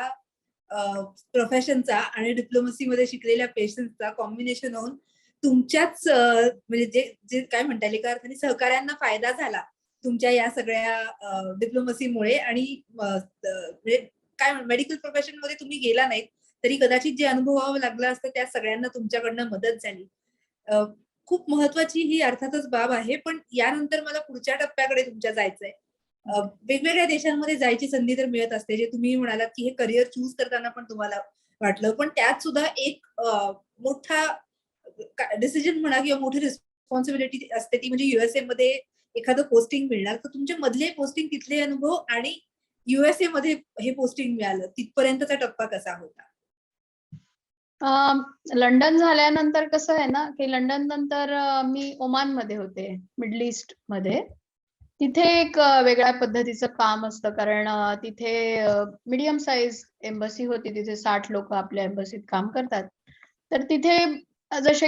प्रोफेशनचा आणि डिप्लोमसीमध्ये शिकलेल्या पेशन्सचा कॉम्बिनेशन होऊन तुमच्याच म्हणजे जे जे काय म्हणता येईल, एका अर्थाने सहकार्यांना फायदा झाला तुमच्या या सगळ्या डिप्लोमसीमुळे. आणि म्हणजे काय मेडिकल प्रोफेशन मध्ये तुम्ही गेला नाहीत तरी कदाचित जे अनुभवावं लागलं असतं त्या सगळ्यांना तुमच्याकडनं मदत झाली. खूप महत्वाची ही अर्थातच बाब आहे. पण यानंतर मला पुढच्या टप्प्याकडे तुमच्या जायचंय. वेगवेगळ्या देशांमध्ये जायची संधी तर मिळत असते, जे तुम्ही म्हणालात की हे करिअर चूज करताना पण तुम्हाला वाटलं, पण त्यात सुद्धा एक मोठा डिसिजन म्हणा किंवा मोठी रिस्पॉन्सिबिलिटी असते, ती म्हणजे युएसए मध्ये एखादं पोस्टिंग मिळणार. तर तुमचे मधले पोस्टिंग, तिथले अनुभव आणि युएसए मध्ये हे पोस्टिंग मिळालं, तिथपर्यंतचा टप्पा कसा होता? लंडन झाल्यानंतर कसं आहे ना की लंडन नंतर मी ओमान मध्ये होते, मिडल ईस्ट मध्ये. तिथे एक वेगळ्या पद्धतीचं काम असतं, कारण तिथे मीडियम साईज एम्बसी होती, तिथे 60 लोक आपल्या एम्बसीत काम करतात. तर तिथे जसे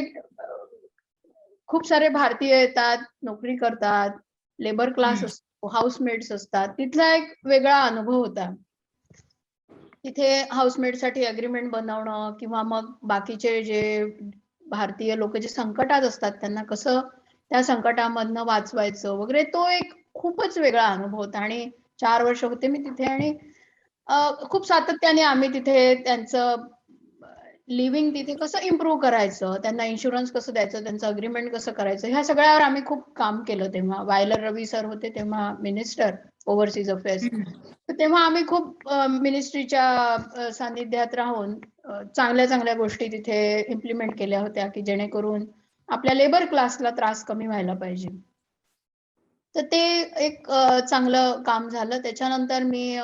खूप सारे भारतीय येतात, नोकरी करतात, लेबर क्लास असतो, हाऊसमेट्स असतात. तिथला एक वेगळा अनुभव होता. तिथे हाऊसमेट साठी अग्रीमेंट बनवणं, किंवा मग बाकीचे जे भारतीय लोक जे संकटात असतात त्यांना कसं त्या संकटामधनं वाचवायचं वगैरे, तो एक खूपच वेगळा अनुभव होता. आणि 4 वर्ष होते मी तिथे. आणि खूप सातत्याने आम्ही तिथे त्यांचं लिव्हिंग तिथे कसं इम्प्रूव्ह करायचं, त्यांना इन्शुरन्स कसं द्यायचं, त्यांचं अग्रीमेंट कसं करायचं, ह्या सगळ्यावर आम्ही खूप काम केलं. तेव्हा वायलर रवी सर होते, तेव्हा मिनिस्टर ओव्हरसीज अफेअर्स. तर तेव्हा आम्ही खूप मिनिस्ट्रीच्या सानिध्यात राहून चांगल्या गोष्टी तिथे इम्प्लिमेंट केल्या होत्या, की जेणेकरून आपल्या लेबर क्लासला त्रास कमी व्हायला पाहिजे. तर ते एक चांगलं काम झालं. त्याच्यानंतर मी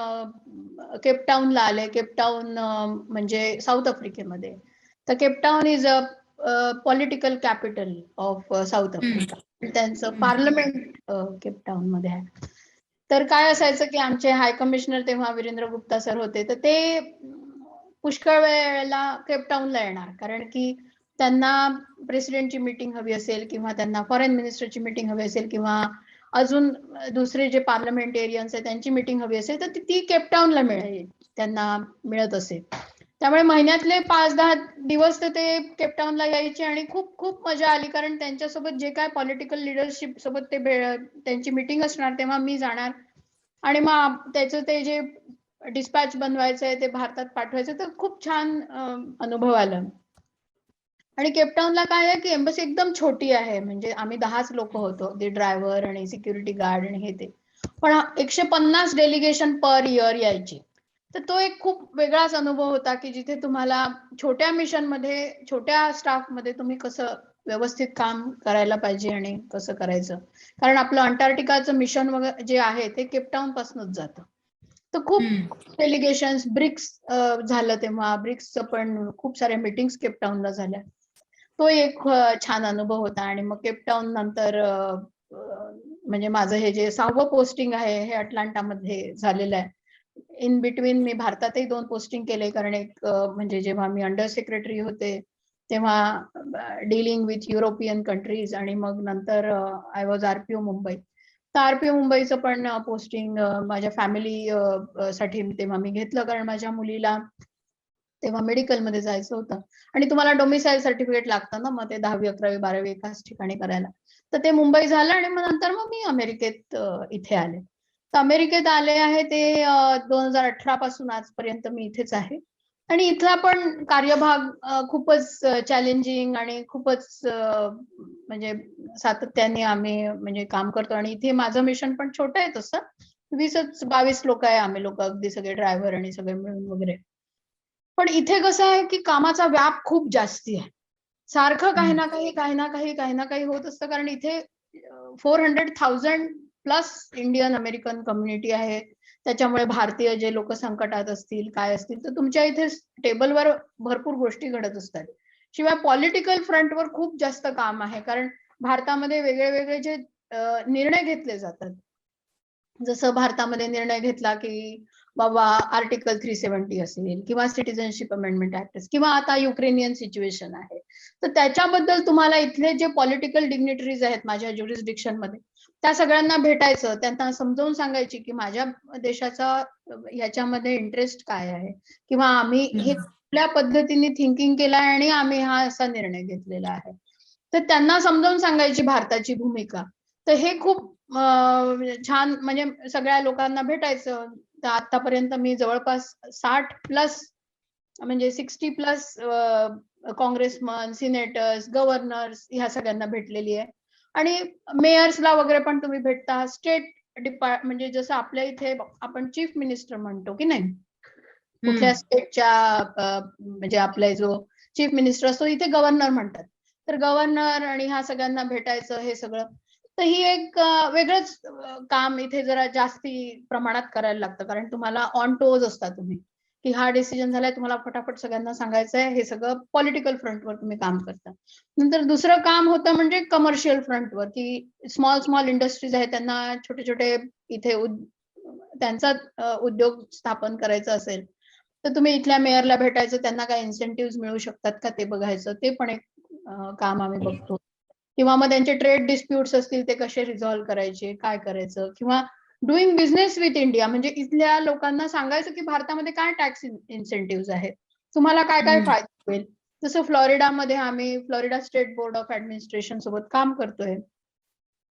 केपटाऊनला आले. केपटाऊन म्हणजे साऊथ आफ्रिकेमध्ये. तर Cape Town is a political capital of south Africa. त्यांचं पार्लमेंट केपटाऊन मध्ये आहे. तर काय असायचं की आमचे हाय कमिशनर तेव्हा वीरेंद्र गुप्ता सर होते, तर ते पुष्कळ वेळेला केपटाऊनला येणार, कारण की त्यांना प्रेसिडेंटची मीटिंग हवी असेल किंवा त्यांना फॉरेन मिनिस्टरची मीटिंग हवी असेल किंवा अजून दुसरे जे पार्लमेंटेरियन्स आहेत त्यांची मीटिंग हवी असेल, तर ती केपटाऊनला मिळेल, त्यांना मिळत असेल. त्यामुळे महिन्यातले 5-10 दिवस तर ते केपटाऊनला यायचे आणि खूप खूप मजा आली, कारण त्यांच्यासोबत जे काय पॉलिटिकल लिडरशिप सोबत त्यांची मीटिंग असणार तेव्हा मी जाणार आणि मग त्याचं ते जे डिस्पॅच बनवायचंय ते भारतात पाठवायचं, तर खूप छान अनुभव आला. आणि केपटाऊनला काय आहे की एम्बसी एकदम छोटी आहे, म्हणजे आम्ही 10च लोक होतो, ते ड्रायव्हर आणि सिक्युरिटी गार्ड आणि हे ते, पण 150 डेलिगेशन पर इयर यायची. तर तो एक खूप वेगळाच अनुभव होता की जिथे तुम्हाला छोट्या मिशन मध्ये, छोट्या स्टाफ मध्ये तुम्ही कसं व्यवस्थित काम करायला पाहिजे आणि कसं करायचं, कारण आपलं अंटार्क्टिकाचं मिशन वगैरे जे आहे ते केपटाऊन पासूनच जातं. तर खूप डेलिगेशन्स, ब्रिक्स झालं तेव्हा, ब्रिक्सचं पण खूप साऱ्या मीटिंग्स केपटाऊनला झाल्या. तो एक छान अनुभव होता. आणि मग केपटाऊन नंतर म्हणजे माझं हे जे 6वं पोस्टिंग आहे हे अटलांटामध्ये झालेलं आहे. इन बिटवीन मी भारतातही 2 पोस्टिंग केले, कारण एक म्हणजे जेव्हा मी अंडर सेक्रेटरी होते तेव्हा डीलिंग विथ युरोपियन कंट्रीज, आणि मग नंतर आय वॉज आरपीओ मुंबई. तर आरपीओ मुंबईचं पण पोस्टिंग माझ्या फॅमिली साठी तेव्हा मी घेतलं, कारण माझ्या मुलीला तेव्हा मेडिकलमध्ये जायचं होतं आणि तुम्हाला डोमिसाईल सर्टिफिकेट लागतं ना, मग ते 10वी 11वी 12वी एकाच ठिकाणी करायला. तर ते मुंबई झालं आणि मग नंतर मग मी अमेरिकेत इथे आले. तर अमेरिकेत आले आहे ते 2018 पासून आजपर्यंत मी इथेच आहे. आणि इथला पण कार्यभाग खूपच चॅलेंजिंग आणि खूपच म्हणजे सातत्याने आम्ही म्हणजे काम करतो. आणि इथे माझं मिशन पण छोटं आहे तसं, 20-22 लोक आहे आम्ही लोक, अगदी सगळे ड्रायव्हर आणि सगळे मिळून वगैरे. पण इथे कसं आहे की कामाचा व्याप खूप जास्ती आहे, सारखं काही ना काही काही ना काही काही ना काही होत असतं, कारण इथे 400,000 प्लस इंडियन अमेरिकन कम्युनिटी आहे. त्याच्यामुळे भारतीय जे लोक संकटात असतील काय असतील तर तुमच्या इथे टेबलवर भरपूर गोष्टी घडत असतात. शिवाय पॉलिटिकल फ्रंटवर खूप जास्त काम आहे, कारण भारतामध्ये वेगळे वेगळे जे निर्णय घेतले जातात, जसं भारतामध्ये निर्णय घेतला की बाबा आर्टिकल 370 असेल किंवा सिटिझनशिप अमेंडमेंट ऍक्ट किंवा आता युक्रेनियन सिच्युएशन आहे, तर त्याच्याबद्दल तुम्हाला इथले जे पॉलिटिकल डिग्निटरीज आहेत माझ्या ज्युरिस्डिक्शन मध्ये, त्या सगळ्यांना भेटायचं, त्यांना समजावून सांगायची की माझ्या देशाचा ह्याच्यामध्ये इंटरेस्ट काय आहे किंवा आम्ही हे कुठल्या पद्धतीने थिंकिंग केलाय आणि आम्ही हा असा निर्णय घेतलेला आहे, तर त्यांना समजावून सांगायची भारताची भूमिका. तर हे खूप छान, म्हणजे सगळ्या लोकांना भेटायचं. तर आतापर्यंत मी जवळपास 60 प्लस, म्हणजे 60 प्लस काँग्रेसमन, सिनेटर्स, गव्हर्नर्स ह्या सगळ्यांना भेटलेली आहे. आणि मेयर्सला वगैरे पण तुम्ही भेटता. स्टेट म्हणजे जसं आपल्या इथे आपण चीफ मिनिस्टर म्हणतो की नाही, कुठल्या स्टेटच्या म्हणजे आपला जो चीफ मिनिस्टर असतो इथे गव्हर्नर म्हणतात. तर गव्हर्नर आणि ह्या सगळ्यांना भेटायचं हे सगळं, तर ही एक वेगळंच काम इथे जरा जास्ती प्रमाणात करायला लागतं, कारण तुम्हाला ऑन टोज असता तुम्ही, की हा डिसिजन झालाय, तुम्हाला फटाफट सगळ्यांना सांगायचं आहे. हे सगळं पॉलिटिकल फ्रंटवर तुम्ही काम करता. नंतर दुसरं काम होतं म्हणजे कमर्शियल फ्रंटवर, की स्मॉल स्मॉल इंडस्ट्रीज आहेत त्यांना छोटे छोटे इथे त्यांचा उद्योग स्थापन करायचा असेल तर तुम्ही इथल्या मेयरला भेटायचं, त्यांना काय इन्सेंटिव्ह मिळू शकतात का ते बघायचं, ते पण एक काम आम्ही बघतो. किंवा मग त्यांचे ट्रेड डिस्प्यूट्स असतील ते कसे रिझॉल्व्ह करायचे, काय करायचं, किंवा डुईंग बिझनेस विथ इंडिया, म्हणजे इथल्या लोकांना सांगायचं की भारतामध्ये काय टॅक्स इन्सेंटिव्ह आहेत, तुम्हाला काय काय फायदा होईल. जसं फ्लोरिडामध्ये आम्ही Florida state board of administration सोबत काम करतोय,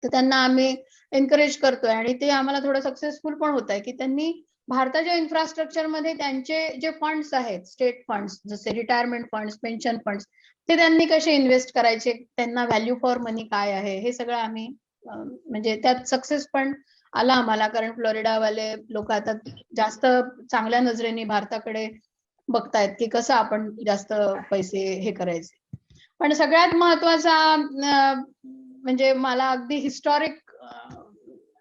तर त्यांना आम्ही एनकरेज करतोय आणि ते आम्हाला थोडं सक्सेसफुल पण होत आहे, की त्यांनी भारताच्या इन्फ्रास्ट्रक्चरमध्ये त्यांचे जे फंड्स आहेत, स्टेट फंड्स जसे रिटायरमेंट फंड्स, पेन्शन फंड्स, ते त्यांनी कसे इन्व्हेस्ट करायचे, त्यांना व्हॅल्यू फॉर मनी काय आहे, हे सगळं आम्ही म्हणजे त्यात सक्सेस पण आला आम्हाला, कारण फ्लोरिडावाले लोक आता जास्त चांगल्या नजरेने भारताकडे बघतायत की कसं आपण जास्त पैसे हे करायचे. पण सगळ्यात महत्वाचा म्हणजे मला अगदी हिस्टॉरिक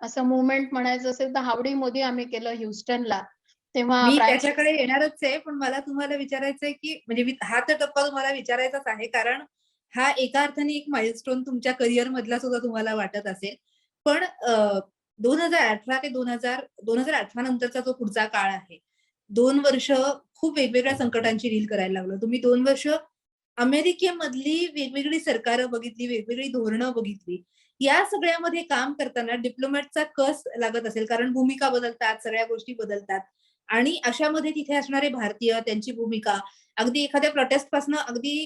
असं मुवमेंट म्हणायचं असेल तर हावडी मोदी आम्ही केलं ह्युस्टनला, तेव्हा मी त्याच्याकडे येणारच आहे, पण मला तुम्हाला विचारायचंय की म्हणजे हा तर टप्पा तुम्हाला विचारायचाच आहे, कारण हा एका अर्थाने एक माइलस्टोन तुमच्या करिअर मधला सुद्धा तुम्हाला वाटत असेल. पण 2018 ते 2018 नंतरचा जो पुढचा काळ आहे, 2 वर्ष खूप वेगवेगळ्या संकटांची डील करायला लागलो. तुम्ही 2 वर्ष अमेरिकेमधली वेगवेगळी सरकारं बघितली, वेगवेगळी धोरणं बघितली. या सगळ्यामध्ये काम करताना डिप्लोमॅटचा कस लागत असेल, कारण भूमिका बदलतात, सगळ्या गोष्टी बदलतात आणि अशामध्ये तिथे असणारे भारतीय, त्यांची भूमिका अगदी एखाद्या प्रोटेस्टपासनं अगदी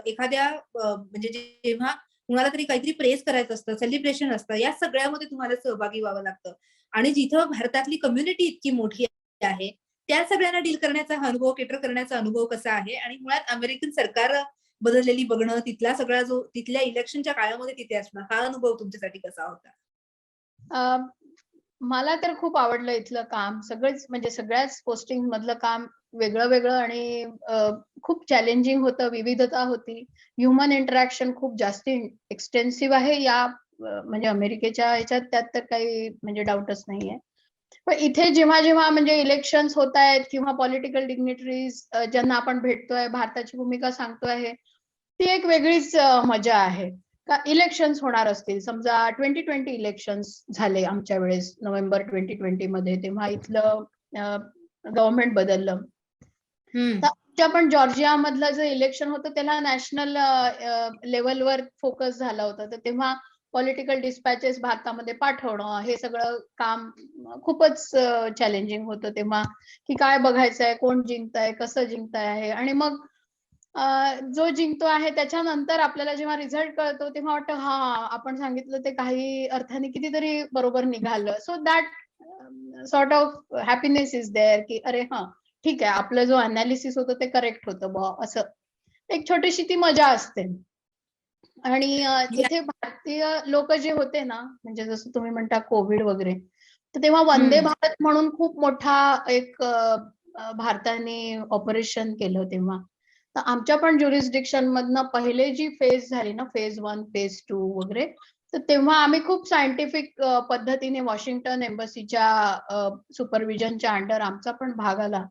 एखाद्या म्हणजे जेव्हा कुणाला तरी काहीतरी प्रेज करायचं असतं, सेलिब्रेशन असतं, या सगळ्यामध्ये तुम्हाला सहभागी व्हावं लागतं आणि जिथं भारतातली कम्युनिटी इतकी मोठी आहे, त्या सगळ्यांना डील करण्याचा हा अनुभव, केटर करण्याचा अनुभव कसा आहे आणि मुळात अमेरिकन सरकार बदललेली बघणं, तिथला सगळा जो तिथल्या इलेक्शनच्या काळामध्ये तिथे असणं, हा अनुभव तुमच्यासाठी कसा होता? अ, मला तर खूप आवडलं इथलं काम. सगळेच म्हणजे सगळ्याच पोस्टिंग मधलं काम वेगळं-वेगळं आणि खूप चॅलेंजिंग होतं, विविधता होती. ह्युमन इंटरॅक्शन खूप जास्ती एक्सटेन्सिव्ह आहे या म्हणजे अमेरिकेच्या ह्याच्यात त्यात तर काही म्हणजे डाऊटच नाहीये. पण इथे जेव्हा-जेव्हा म्हणजे इलेक्शन्स होतायत किंवा पॉलिटिकल डिग्निटरीज ज्यांना आपण भेटतोय, भारताची भूमिका सांगतोय, ती एक वेगळीच मजा आहे. का इलेक्शन्स होणार असतील, समजा 2020 इलेक्शन्स झाले आमच्या वेळेस नोव्हेंबर 2020 मध्ये, तेव्हा इथलं गव्हर्नमेंट बदललं. हं. तर आमच्या पण जॉर्जिया मधलं जे इलेक्शन होतं त्याला नॅशनल लेवलवर फोकस झाला होता. तर तेव्हा पॉलिटिकल डिस्पॅचेस भारतामध्ये पाठवणं हे सगळं काम खूपच चॅलेंजिंग होतं तेव्हा, की काय बघायचंय, कोण जिंकतंय, कसं जिंकतंय आहे आणि मग जो जिंकतो आहे त्याच्यानंतर आपल्याला जेव्हा रिझल्ट कळतो तेव्हा वाटतं हां, आपण सांगितलं ते काही अर्थाने कितीतरी बरोबर निघालं. So that sort of happiness is there, की अरे हां, ठीक आहे. आपलं जो अनालिसिस होतं ते करेक्ट होतं बुवा असं. एक छोटीशी ती मजा असते. आणि या इथे भारतीय लोक जे होते ना, म्हणजे जसं तुम्ही म्हणता कोविड वगैरे, तर तेव्हा वंदे हं. भारत म्हणून खूप मोठा एक भारताने ऑपरेशन केलं तेव्हा. तर आमच्या पण ज्युरिस्डिक्शन मधनं पहिले जी फेज झाली ना, फेज 1, फेज 2 वगैरे, तर तेव्हा आम्ही खूप सायंटिफिक पद्धतीने वॉशिंग्टन एम्बसीच्या सुपरव्हिजनच्या अंडर आमचा पण भाग आला.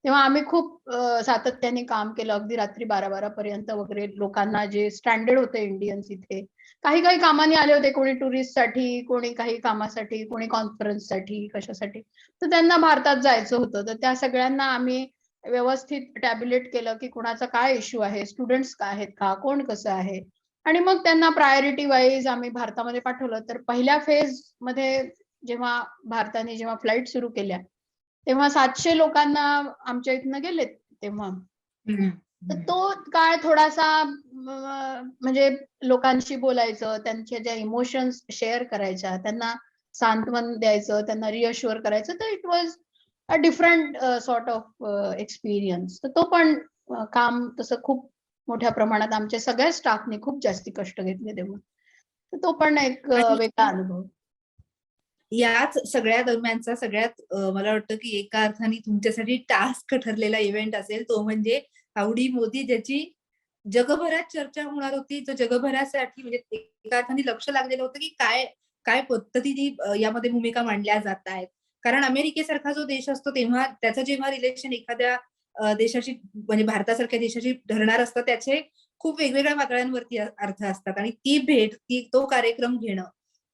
तेव्हा आम्ही खूप सातत्याने काम केलं. अगदी रात्री 12-12 पर्यंत वगैरे लोकांना जे स्ट्रँडेड होते इंडियन्स इथे. काही-काही कामाने आले होते. कोणी टुरिस्टसाठी, कोणी काही कामासाठी, कोणी कॉन्फरन्ससाठी, कशासाठी. तर त्यांना भारतात जायचं होतं. तर त्या सगळ्यांना आम्ही व्यवस्थित टॅब्युलेट केलं, की कुणाचा काय इश्यू आहे, स्टुडंट्स काय आहेत का, कोण कसं आहे आणि मग त्यांना प्रायोरिटी वाईज आम्ही भारतामध्ये पाठवलं. तर पहिल्या फेजमध्ये जेव्हा फ्लाइट सुरू केल्या, तेव्हा 700 लोकांना आमच्या इथनं गेलेत तेव्हा. हं. तर तो काळ थोडासा म्हणजे लोकांशी बोलायचं, त्यांच्या ज्या इमोशन्स शेअर करायच्या, त्यांना सांत्वन द्यायचं, त्यांना रिअश्युअर करायचं. तर it was a different sort of experience. तर तो पण काम तसं खूप मोठ्या प्रमाणात आमच्या सगळ्या स्टाफने खूप जास्ती कष्ट घेतले तेव्हा. तर तो पण एक आणि वेगळा अनुभव. याच सगळ्या दरम्यानचा सगळ्यात मला वाटतं, की एका अर्थाने तुमच्यासाठी टास्क ठरलेला इव्हेंट असेल, तो म्हणजे हाउडी मोदी, ज्याची जगभरात चर्चा होणार होती. जो जगभरासाठी म्हणजे एका अर्थाने लक्ष लागलेलं होतं, की काय काय पद्धतीने यामध्ये भूमिका मांडल्या जात आहेत. कारण अमेरिकेसारखा जो देश असतो, तेव्हा त्याचं जेव्हा रिलेशन एखाद्या देशाशी म्हणजे भारतासारख्या देशाशी धरणार असतं, त्याचे खूप वेगवेगळ्या पातळ्यांवरती अर्थ असतात आणि ती भेट, तो कार्यक्रम घेणं,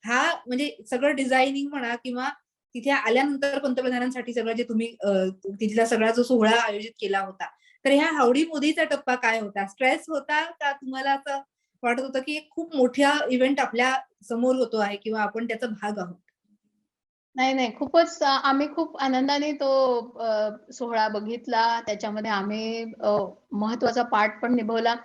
हा म्हणजे सगळं डिझायनिंग म्हणा किंवा तिथे आल्यानंतर पंतप्रधानांसाठी सगळं जे तुम्ही तिथला सगळा जो सोहळा आयोजित केला होता. तर ह्या हावडी मोदीचा टप्पा काय होता? स्ट्रेस होता का तुम्हाला असं वाटत होतं, की एक खूप मोठा इव्हेंट आपल्या समोर होतो आहे किंवा आपण त्याचा भाग आहोत? नाही, नाही. खूपच आम्ही खूप आनंदाने तो सोहळा बघितला. त्याच्यामध्ये आम्ही महत्त्वाचा पार्ट पण निभवला.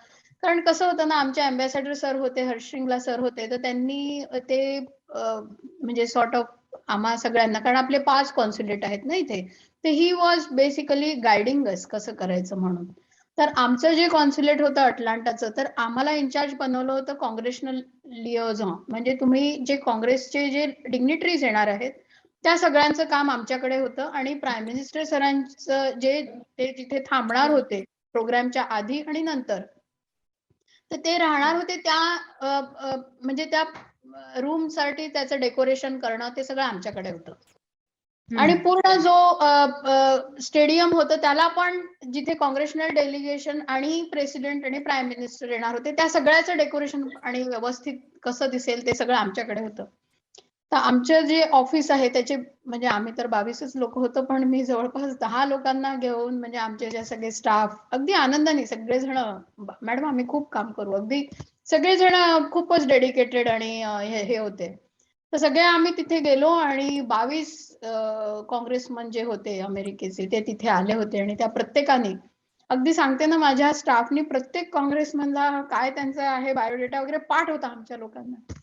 कारण कसं होतं ना, आमचे अँबॅसेडर सर होते, हर्ष श्रिंगला सर होते. तर त्यांनी ते म्हणजे सॉर्ट ऑफ आम्हा सगळ्यांना, कारण आपले 5 कॉन्सुलेट आहेत ना इथे. तर ही वॉज बेसिकली गाईडिंग अस कसं करायचं म्हणून. तर आमचं जे कॉन्सुलेट होतं अटलांटाचं, तर आम्हाला इन्चार्ज बनवलं होतं काँग्रेशनल लिएझॉन. म्हणजे तुम्ही जे काँग्रेसचे जे डिग्निटरीज येणार आहेत, त्या सगळ्यांचं काम आमच्याकडे होतं आणि प्राईम मिनिस्टर सरांचं ते जिथे थांबणार होते प्रोग्रामच्या आधी आणि नंतर, तर ते राहणार होते त्या म्हणजे त्या रूमसाठी त्याचं डेकोरेशन करणं ते सगळं आमच्याकडे होतं. आणि हं. पूर्ण जो स्टेडियम होतं त्याला पण जिथे काँग्रेशनल डेलिगेशन आणि प्रेसिडेंट आणि प्राईम मिनिस्टर येणार होते, त्या सगळ्याचं डेकोरेशन आणि व्यवस्थित कसं दिसेल ते सगळं आमच्याकडे होतं. तर आमचं जे ऑफिस आहे त्याचे म्हणजे आम्ही तर 22च लोक होतो, पण मी जवळपास 10 लोकांना घेऊन म्हणजे आमचे जे सगळे स्टाफ अगदी आनंदाने सगळेजण, मॅडम आम्ही खूप काम करू, अगदी सगळेजण खूपच डेडिकेटेड आणि हे होते. तर सगळे आम्ही तिथे गेलो आणि 22 काँग्रेसमन जे होते अमेरिकेचे ते तिथे आले होते आणि त्या प्रत्येकाने अगदी सांगते ना, माझ्या स्टाफनी प्रत्येक काँग्रेसमनला काय त्यांचं आहे बायोडेटा वगैरे पाठ होता आमच्या लोकांना.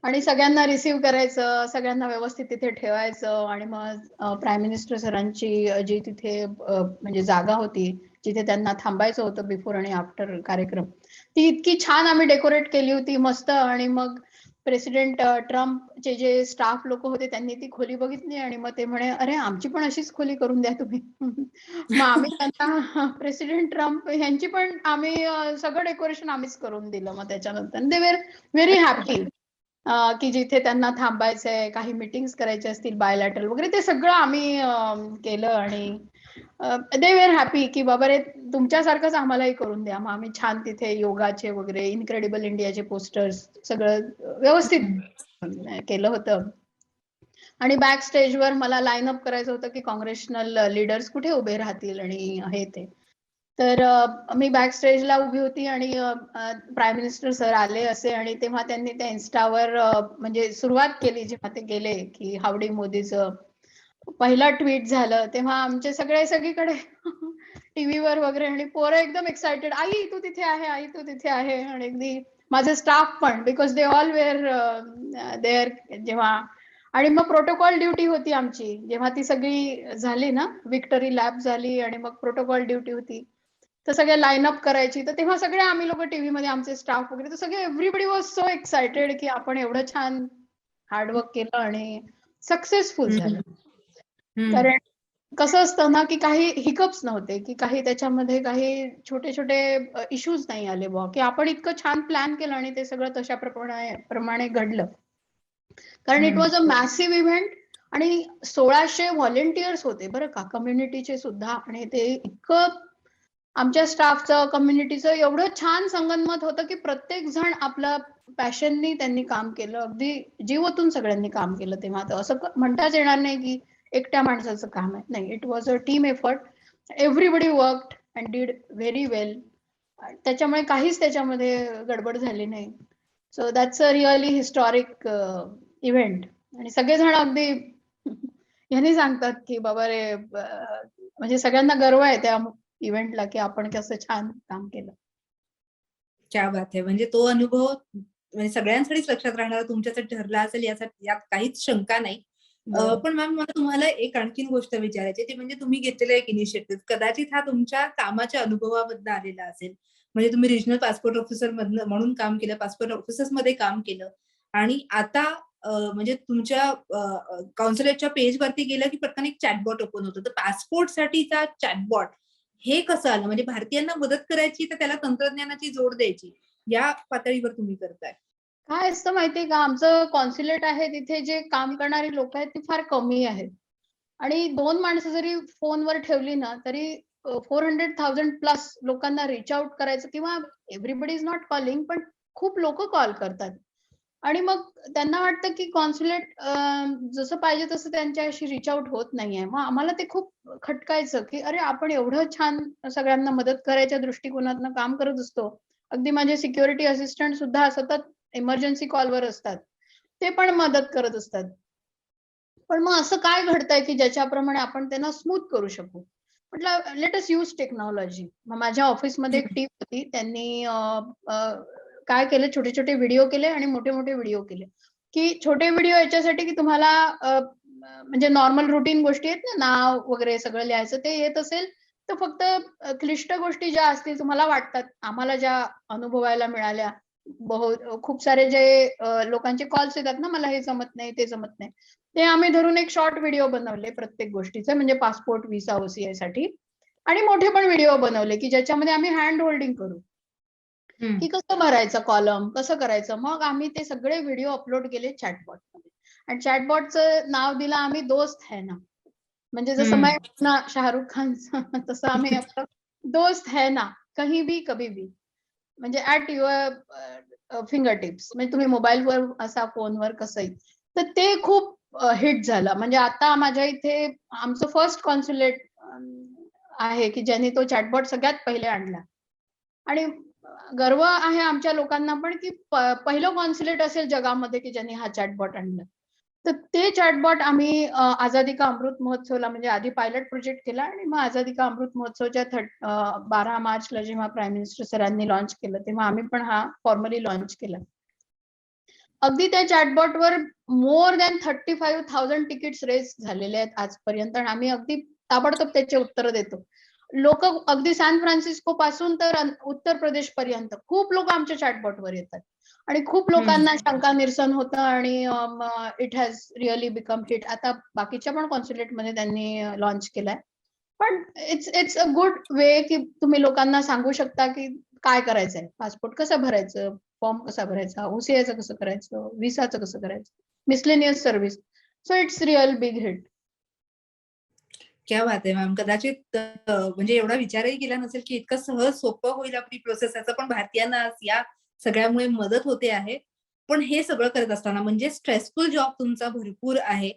आणि सगळ्यांना रिसीव्ह करायचं, सगळ्यांना व्यवस्थित तिथे ठेवायचं आणि मग प्राईम मिनिस्टर सरांची जी तिथे म्हणजे जागा होती, जिथे त्यांना थांबायचं होतं बिफोर आणि आफ्टर कार्यक्रम, ती इतकी छान आम्ही डेकोरेट केली होती मस्त. आणि मग प्रेसिडेंट ट्रम्पचे जे स्टाफ लोक होते त्यांनी ती खोली बघितली आणि मग ते म्हणे, अरे आमची पण अशीच खोली करून द्या तुम्ही. मग आम्ही त्यांना प्रेसिडेंट ट्रम्प यांची पण आम्ही सगळं डेकोरेशन आम्हीच करून दिलं. मग त्याच्यानंतर दे वेर व्हेरी हॅपी की जिथे त्यांना थांबायचंय, काही मीटिंग्स करायचे असतील बायलॅटरल वगैरे, ते सगळं आम्ही केलं. आणि दे वेर हॅपी की बाबा रे तुमच्यासारखंच आम्हालाही करून द्या. मग आम्ही छान तिथे योगाचे वगैरे, इनक्रेडिबल इंडियाचे पोस्टर्स सगळं व्यवस्थित केलं होतं. आणि बॅक स्टेजवर मला लाईन अप करायचं होतं की काँग्रेशनल लीडर्स कुठे उभे राहतील आणि हे ते. तर मी बॅक स्टेजला उभी होती आणि प्राईम मिनिस्टर सर आले असे आणि तेव्हा त्यांनी त्या इन्स्टावर म्हणजे सुरुवात केली. जेव्हा ते गेले की हावडी मोदीचं पहिला ट्विट झालं, तेव्हा आमचे सगळे सगळीकडे टीव्हीवर वगैरे आणि पोरं एकदम एक्साइटेड, आई तू तिथे आहे, आई तू तिथे आहे. आणि अगदी माझे स्टाफ पण, because they all were there जेव्हा. आणि मग प्रोटोकॉल ड्युटी होती आमची, जेव्हा ती सगळी झाली ना, विक्टरी लॅब झाली आणि मग प्रोटोकॉल ड्युटी होती, तर सगळे लाईन अप करायची. तर तेव्हा सगळे आम्ही लोक टीव्ही मध्ये आमचे स्टाफ वगैरे, तर सगळे एव्हरीबडी वॉज सो एक्साइटेड की आपण एवढं छान हार्डवर्क केलं आणि सक्सेसफुल झालं. कारण कसं असतं ना की काही हिकअप्स नव्हते, की काही त्याच्यामध्ये काही छोटे छोटे इश्यूज नाही आले बुवा, की आपण इतकं छान प्लॅन केलं आणि ते सगळं तशा प्रमाणे घडलं. कारण it was a massive event आणि 1600 व्हॉलेंटियर्स होते बरं का, कम्युनिटीचे सुद्धा. आणि ते इतकं आमच्या स्टाफचं, कम्युनिटीचं एवढं छान संगनमत होतं की प्रत्येक जण आपलं पॅशननी त्यांनी काम केलं, अगदी जीव ओतून सगळ्यांनी काम केलं. तेव्हा तर असं म्हणताच येणार नाही की एकट्या माणसाचं काम आहे, नाही, it was a team effort. Everybody worked and did very well. त्याच्यामुळे काहीच त्याच्यामध्ये गडबड झाली नाही. So that's a really historic event. आणि सगळेजण अगदी यांनी सांगतात की बाबा रे, म्हणजे सगळ्यांना गर्व आहे त्या इव्हेंटला की आपण कसं छान काम केलं. क्या बात आहे. म्हणजे तो अनुभव म्हणजे सगळ्यांसाठीच लक्षात राहणारा तुमच्यासाठी ठरला असेल यात काहीच शंका नाही. पण मॅम मला तुम्हाला एक आणखीन गोष्ट विचारायची आहे, ती म्हणजे तुम्ही घेतलेला एक इनिशिएटिव्ह कदाचित हा तुमच्या कामाच्या अनुभवामधनं आलेला असेल. म्हणजे तुम्ही रिजनल पासपोर्ट ऑफिसर मधनं म्हणून काम केलं, पासपोर्ट ऑफिसर्समध्ये काम केलं आणि आता म्हणजे तुमच्या कॉन्सुलेटच्या पेजवरती गेलं की पटकन एक चॅटबॉट ओपन होतं. तर पासपोर्टसाठीचा चॅटबॉट हे कसं आलं? म्हणजे भारतीयांना मदत करायची तर त्याला तंत्रज्ञानाची जोड द्यायची. या पातळीवर तुम्ही करताय. काय असतं माहितीये का, आमचं कॉन्सुलेट आहे तिथे जे काम करणारी लोक आहेत ती फार कमी आहेत. आणि 2 माणसं जरी फोनवर ठेवली ना तरी 400,000 प्लस लोकांना रिच आउट करायचं, किंवा एव्हरीबडी इज नॉट कॉलिंग, पण खूप लोक कॉल करतात. आणि मग त्यांना वाटतं की कॉन्सुलेट जसं पाहिजे तसं त्यांच्याशी रिच आउट होत नाहीये. मग आम्हाला ते खूप खटकायचं की अरे आपण एवढं छान सगळ्यांना मदत करायच्या दृष्टिकोनातनं काम करत असतो. अगदी माझे सिक्युरिटी असिस्टंट सुद्धा सतत इमर्जन्सी कॉलवर असतात. ते पण मदत करत असतात. पण मग असं काय घडतंय की ज्याच्याप्रमाणे आपण त्यांना स्मूथ करू शकू. म्हटलं लेट अस यूज टेक्नॉलॉजी. मग माझ्या ऑफिसमध्ये एक टीम होती, त्यांनी काय केलं, छोटे छोटे व्हिडिओ केले आणि मोठे मोठे व्हिडिओ केले. की छोटे व्हिडिओ याच्यासाठी की तुम्हाला म्हणजे नॉर्मल रुटीन गोष्टी आहेत ना, नाव वगैरे सगळं लिहायचं ते येत असेल तर फक्त क्लिष्ट गोष्टी ज्या असतील तुम्हाला वाटतात, आम्हाला ज्या अनुभवायला मिळाल्या, खूप सारे जे लोकांचे कॉल्स येतात ना, मला हे जमत नाही, ते जमत नाही, ते आम्ही धरून एक शॉर्ट व्हिडिओ बनवले प्रत्येक गोष्टीचे, म्हणजे पासपोर्ट, व्हिसा, ओसीआय साठी. आणि मोठे पण व्हिडिओ बनवले की ज्याच्यामध्ये आम्ही हँड होल्डिंग करू, की कसं भरायचं कॉलम, कसं करायचं. मग आम्ही ते सगळे व्हिडिओ अपलोड केले चॅटबॉट मध्ये. आणि चॅटबॉटचं नाव दिलं आम्ही दोस्त है ना. म्हणजे जसं मैं ना शाहरुख खानचं तसं आम्ही आपलं दोस्त है ना, कहीं भी कभी भी, म्हणजे ऍट युअर फिंगर टिप्स. म्हणजे तुम्ही मोबाईलवर असा, फोनवर कसंही. तर ते खूप हिट झालं. म्हणजे आता माझ्या इथे आमचं फर्स्ट कॉन्सुलेट आहे की ज्यांनी तो चॅटबॉट सगळ्यात पहिले आणला. आणि गर्व आहे आमच्या लोकांना पण की पहिलं कॉन्सुलेट असेल जगामध्ये की ज्यांनी हा चॅटबॉट आणला. तर ते चॅटबॉट आम्ही आझादी का अमृत महोत्सवला, म्हणजे आधी पायलट प्रोजेक्ट केला आणि मग आझादी का अमृत महोत्सवच्या 12 मार्चला जेव्हा प्राईम मिनिस्टर सरांनी लॉन्च केलं तेव्हा आम्ही पण हा फॉर्मली लॉन्च केला. अगदी त्या चॅटबॉटवर मोर दॅन 35,000 तिकीट्स रेस झालेले आहेत आजपर्यंत आणि आम्ही अगदी ताबडतोब त्याचे उत्तर देतो. लोक अगदी सॅन फ्रान्सिस्को पासून तर उत्तर प्रदेश पर्यंत खूप लोक आमच्या चॅटबॉटवर येतात आणि खूप लोकांना शंका निरसन होतं आणि it has really become hit. आता बाकीच्या पण कॉन्सुलेटमध्ये त्यांनी लॉन्च केलाय. पण इट्स अ गुड वे की तुम्ही लोकांना सांगू शकता की काय करायचंय, पासपोर्ट कसं भरायचं, फॉर्म कसा भरायचा, ओसीआयचं कसं करायचं, व्हिसाचं कसं करायचं, miscellaneous service. So it's real big hit. क्या बात आहे मॅम. कदाचित म्हणजे एवढा विचारही केला नसेल की इतकं सहज सोपं होईल आपली प्रोसेस. याचं पण भारतीयांना आज या सगळ्यामुळे मदत होते आहे. पण हे सगळं करत असताना म्हणजे स्ट्रेसफुल जॉब तुमचा भरपूर आहे.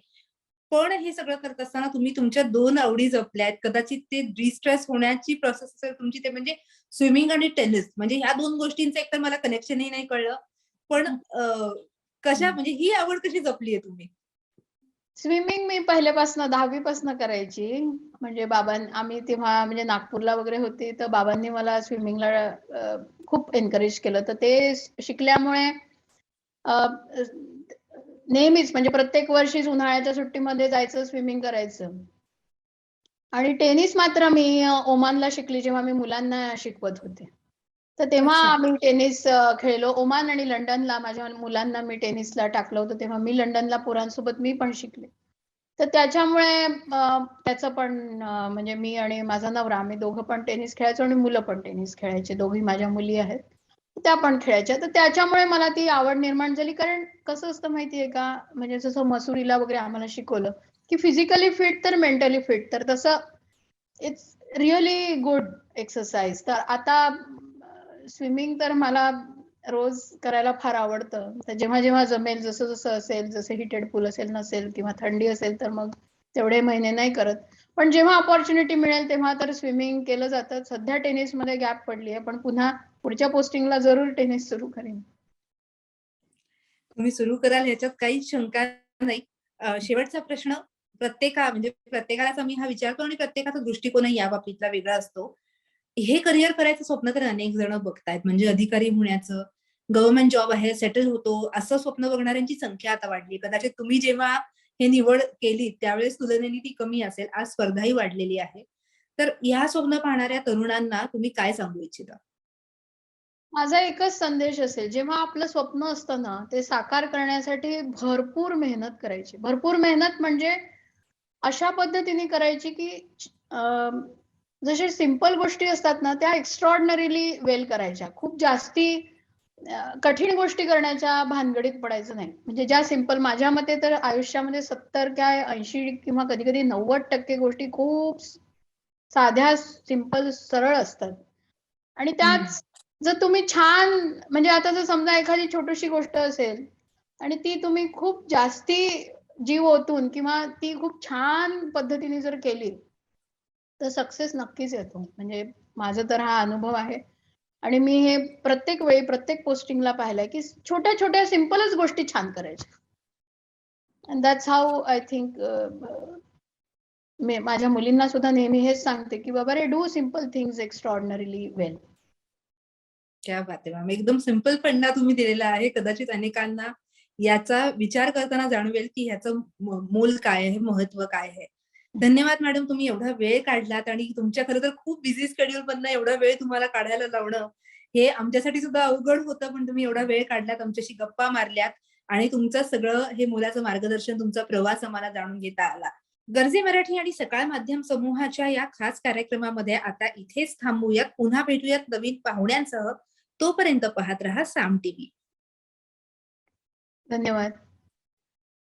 पण हे सगळं करत असताना तुम्ही तुमच्या 2 आवडी जपल्यात. कदाचित ते डिस्ट्रेस होण्याची प्रोसेस असेल तुमची ते म्हणजे स्विमिंग आणि टेनिस. म्हणजे ह्या 2 गोष्टींचं एकतर मला कनेक्शनही नाही कळलं. पण कशा म्हणजे ही आवड कशी जपली आहे तुम्ही? स्विमिंग मी पहिल्यापासून 10वी पासून करायची. म्हणजे आम्ही तेव्हा म्हणजे नागपूरला वगैरे होती तर बाबांनी मला स्विमिंगला खूप एनकरेज केलं. तर ते शिकल्यामुळे नेहमीच म्हणजे प्रत्येक वर्षीच उन्हाळ्याच्या सुट्टीमध्ये जायचं, स्विमिंग करायचं. आणि टेनिस मात्र मी ओमानला शिकली जेव्हा मी मुलांना शिकवत होते. तर तेव्हा अच्छा. आम्ही टेनिस खेळलो. ओमान आणि लंडनला माझ्या मुलांना मी टेनिसला टाकलं होतं. तेव्हा मी लंडनला पोरांसोबत मी पण शिकले. तर त्याच्यामुळे त्याचं पण म्हणजे मी आणि माझा नवरा आम्ही दोघं पण टेनिस खेळायचो आणि मुलं पण टेनिस खेळायचे. दोघी माझ्या मुली आहेत. त्या पण खेळायच्या. तर त्याच्यामुळे मला ती आवड निर्माण झाली. कारण कसं असतं माहितीये का, म्हणजे जसं मसुरीला वगैरे आम्हाला शिकवलं की फिजिकली फिट तर मेंटली फिट. तर तसं इट्स रिअली गुड एक्सरसाइज. तर आता स्विमिंग तर मला रोज करायला फार आवडतं. तर जेव्हा जेव्हा जमेल, जसं जसं असेल, जसं हिटेड पूल असेल नसेल किंवा थंडी असेल तर मग तेवढे महिने नाही करत. पण जेव्हा अपॉर्च्युनिटी मिळेल तेव्हा तर स्विमिंग केलं जातं. सध्या टेनिसमध्ये गॅप पडली आहे पण पुन्हा पुढच्या पोस्टिंगला जरूर टेनिस सुरू करेन. तुम्ही सुरू कराल ह्याच्यात काहीच शंका नाही. शेवटचा प्रश्न म्हणजे प्रत्येकालाच आम्ही हा विचारतो आणि प्रत्येकाचा दृष्टिकोनही या बाबतीतला वेगळा असतो. हे करिअर करायचं स्वप्न तर अनेक जण बघतायत. म्हणजे अधिकारी होण्याचं, गव्हर्नमेंट जॉब आहे, सेटल होतो, असं स्वप्न बघणाऱ्यांची संख्या आता वाढली. कदाचित तुम्ही जेव्हा हे निवड केली त्यावेळेस तुलनेने ती कमी असेल. आज स्पर्धाही वाढलेली आहे. तर या स्वप्न पाहणाऱ्या तरुणांना तुम्ही काय सांगू इच्छिता? माझा एकच संदेश असेल, जेव्हा आपलं स्वप्न असतं ना, ते साकार करण्यासाठी भरपूर मेहनत करायची. भरपूर मेहनत म्हणजे अशा पद्धतीने करायची की अं, जसे सिंपल गोष्टी असतात ना, त्या एक्स्ट्रॉर्डनरीली वेल करायच्या. खूप जास्ती कठीण गोष्टी करण्याच्या भानगडीत पडायचं नाही. म्हणजे ज्या सिंपल, माझ्या मते तर आयुष्यामध्ये 70 काय 80 किंवा कधी-कधी 90% गोष्टी खूप साध्या, सिंपल, सरळ असतात. आणि त्याच जर तुम्ही छान, म्हणजे आता जर समजा एखादी छोटीशी गोष्ट असेल आणि ती तुम्ही खूप जास्ती जीव ओतून किंवा ती खूप छान पद्धतीने जर केली तर सक्सेस नक्कीच येतो. म्हणजे माझा तर हा अनुभव आहे आणि मी हे प्रत्येक वेळी प्रत्येक पोस्टिंगला पाहिलंय की छोट्या छोट्या सिंपलच गोष्टी छान करायच्या. And that's how I think. मी माझ्या मुलींना सुद्धा नेहमी हेच सांगते की बाबा रे, do simple things extraordinarily well. क्या बात है मॅम. एकदम सिंपल फंडा तुम्ही दिलेला आहे. कदाचित अनेकांना याचा विचार करताना जाणवेल, की ह्याचं मोल काय आहे, महत्व काय आहे. धन्यवाद मॅडम, तुम्ही एवढा वेळ काढलात आणि तुमच्या खरं तर खूप बिझी शेड्यूलमधनं एवढा वेळ तुम्हाला काढायला लावणं, हे आमच्यासाठी सुद्धा अवघड होतं. पण तुम्ही एवढा वेळ काढलात, आमच्याशी गप्पा मारल्यात आणि तुमचं सगळं हे मोलाचं मार्गदर्शन, तुमचा प्रवास आम्हाला जाणून घेता आला. गरजे मराठी आणि सकाळ माध्यम समूहाच्या या खास कार्यक्रमामध्ये आता इथेच थांबूयात. पुन्हा भेटूयात नवीन पाहुण्यांसह. तोपर्यंत पाहत रहा साम टीव्ही. धन्यवाद.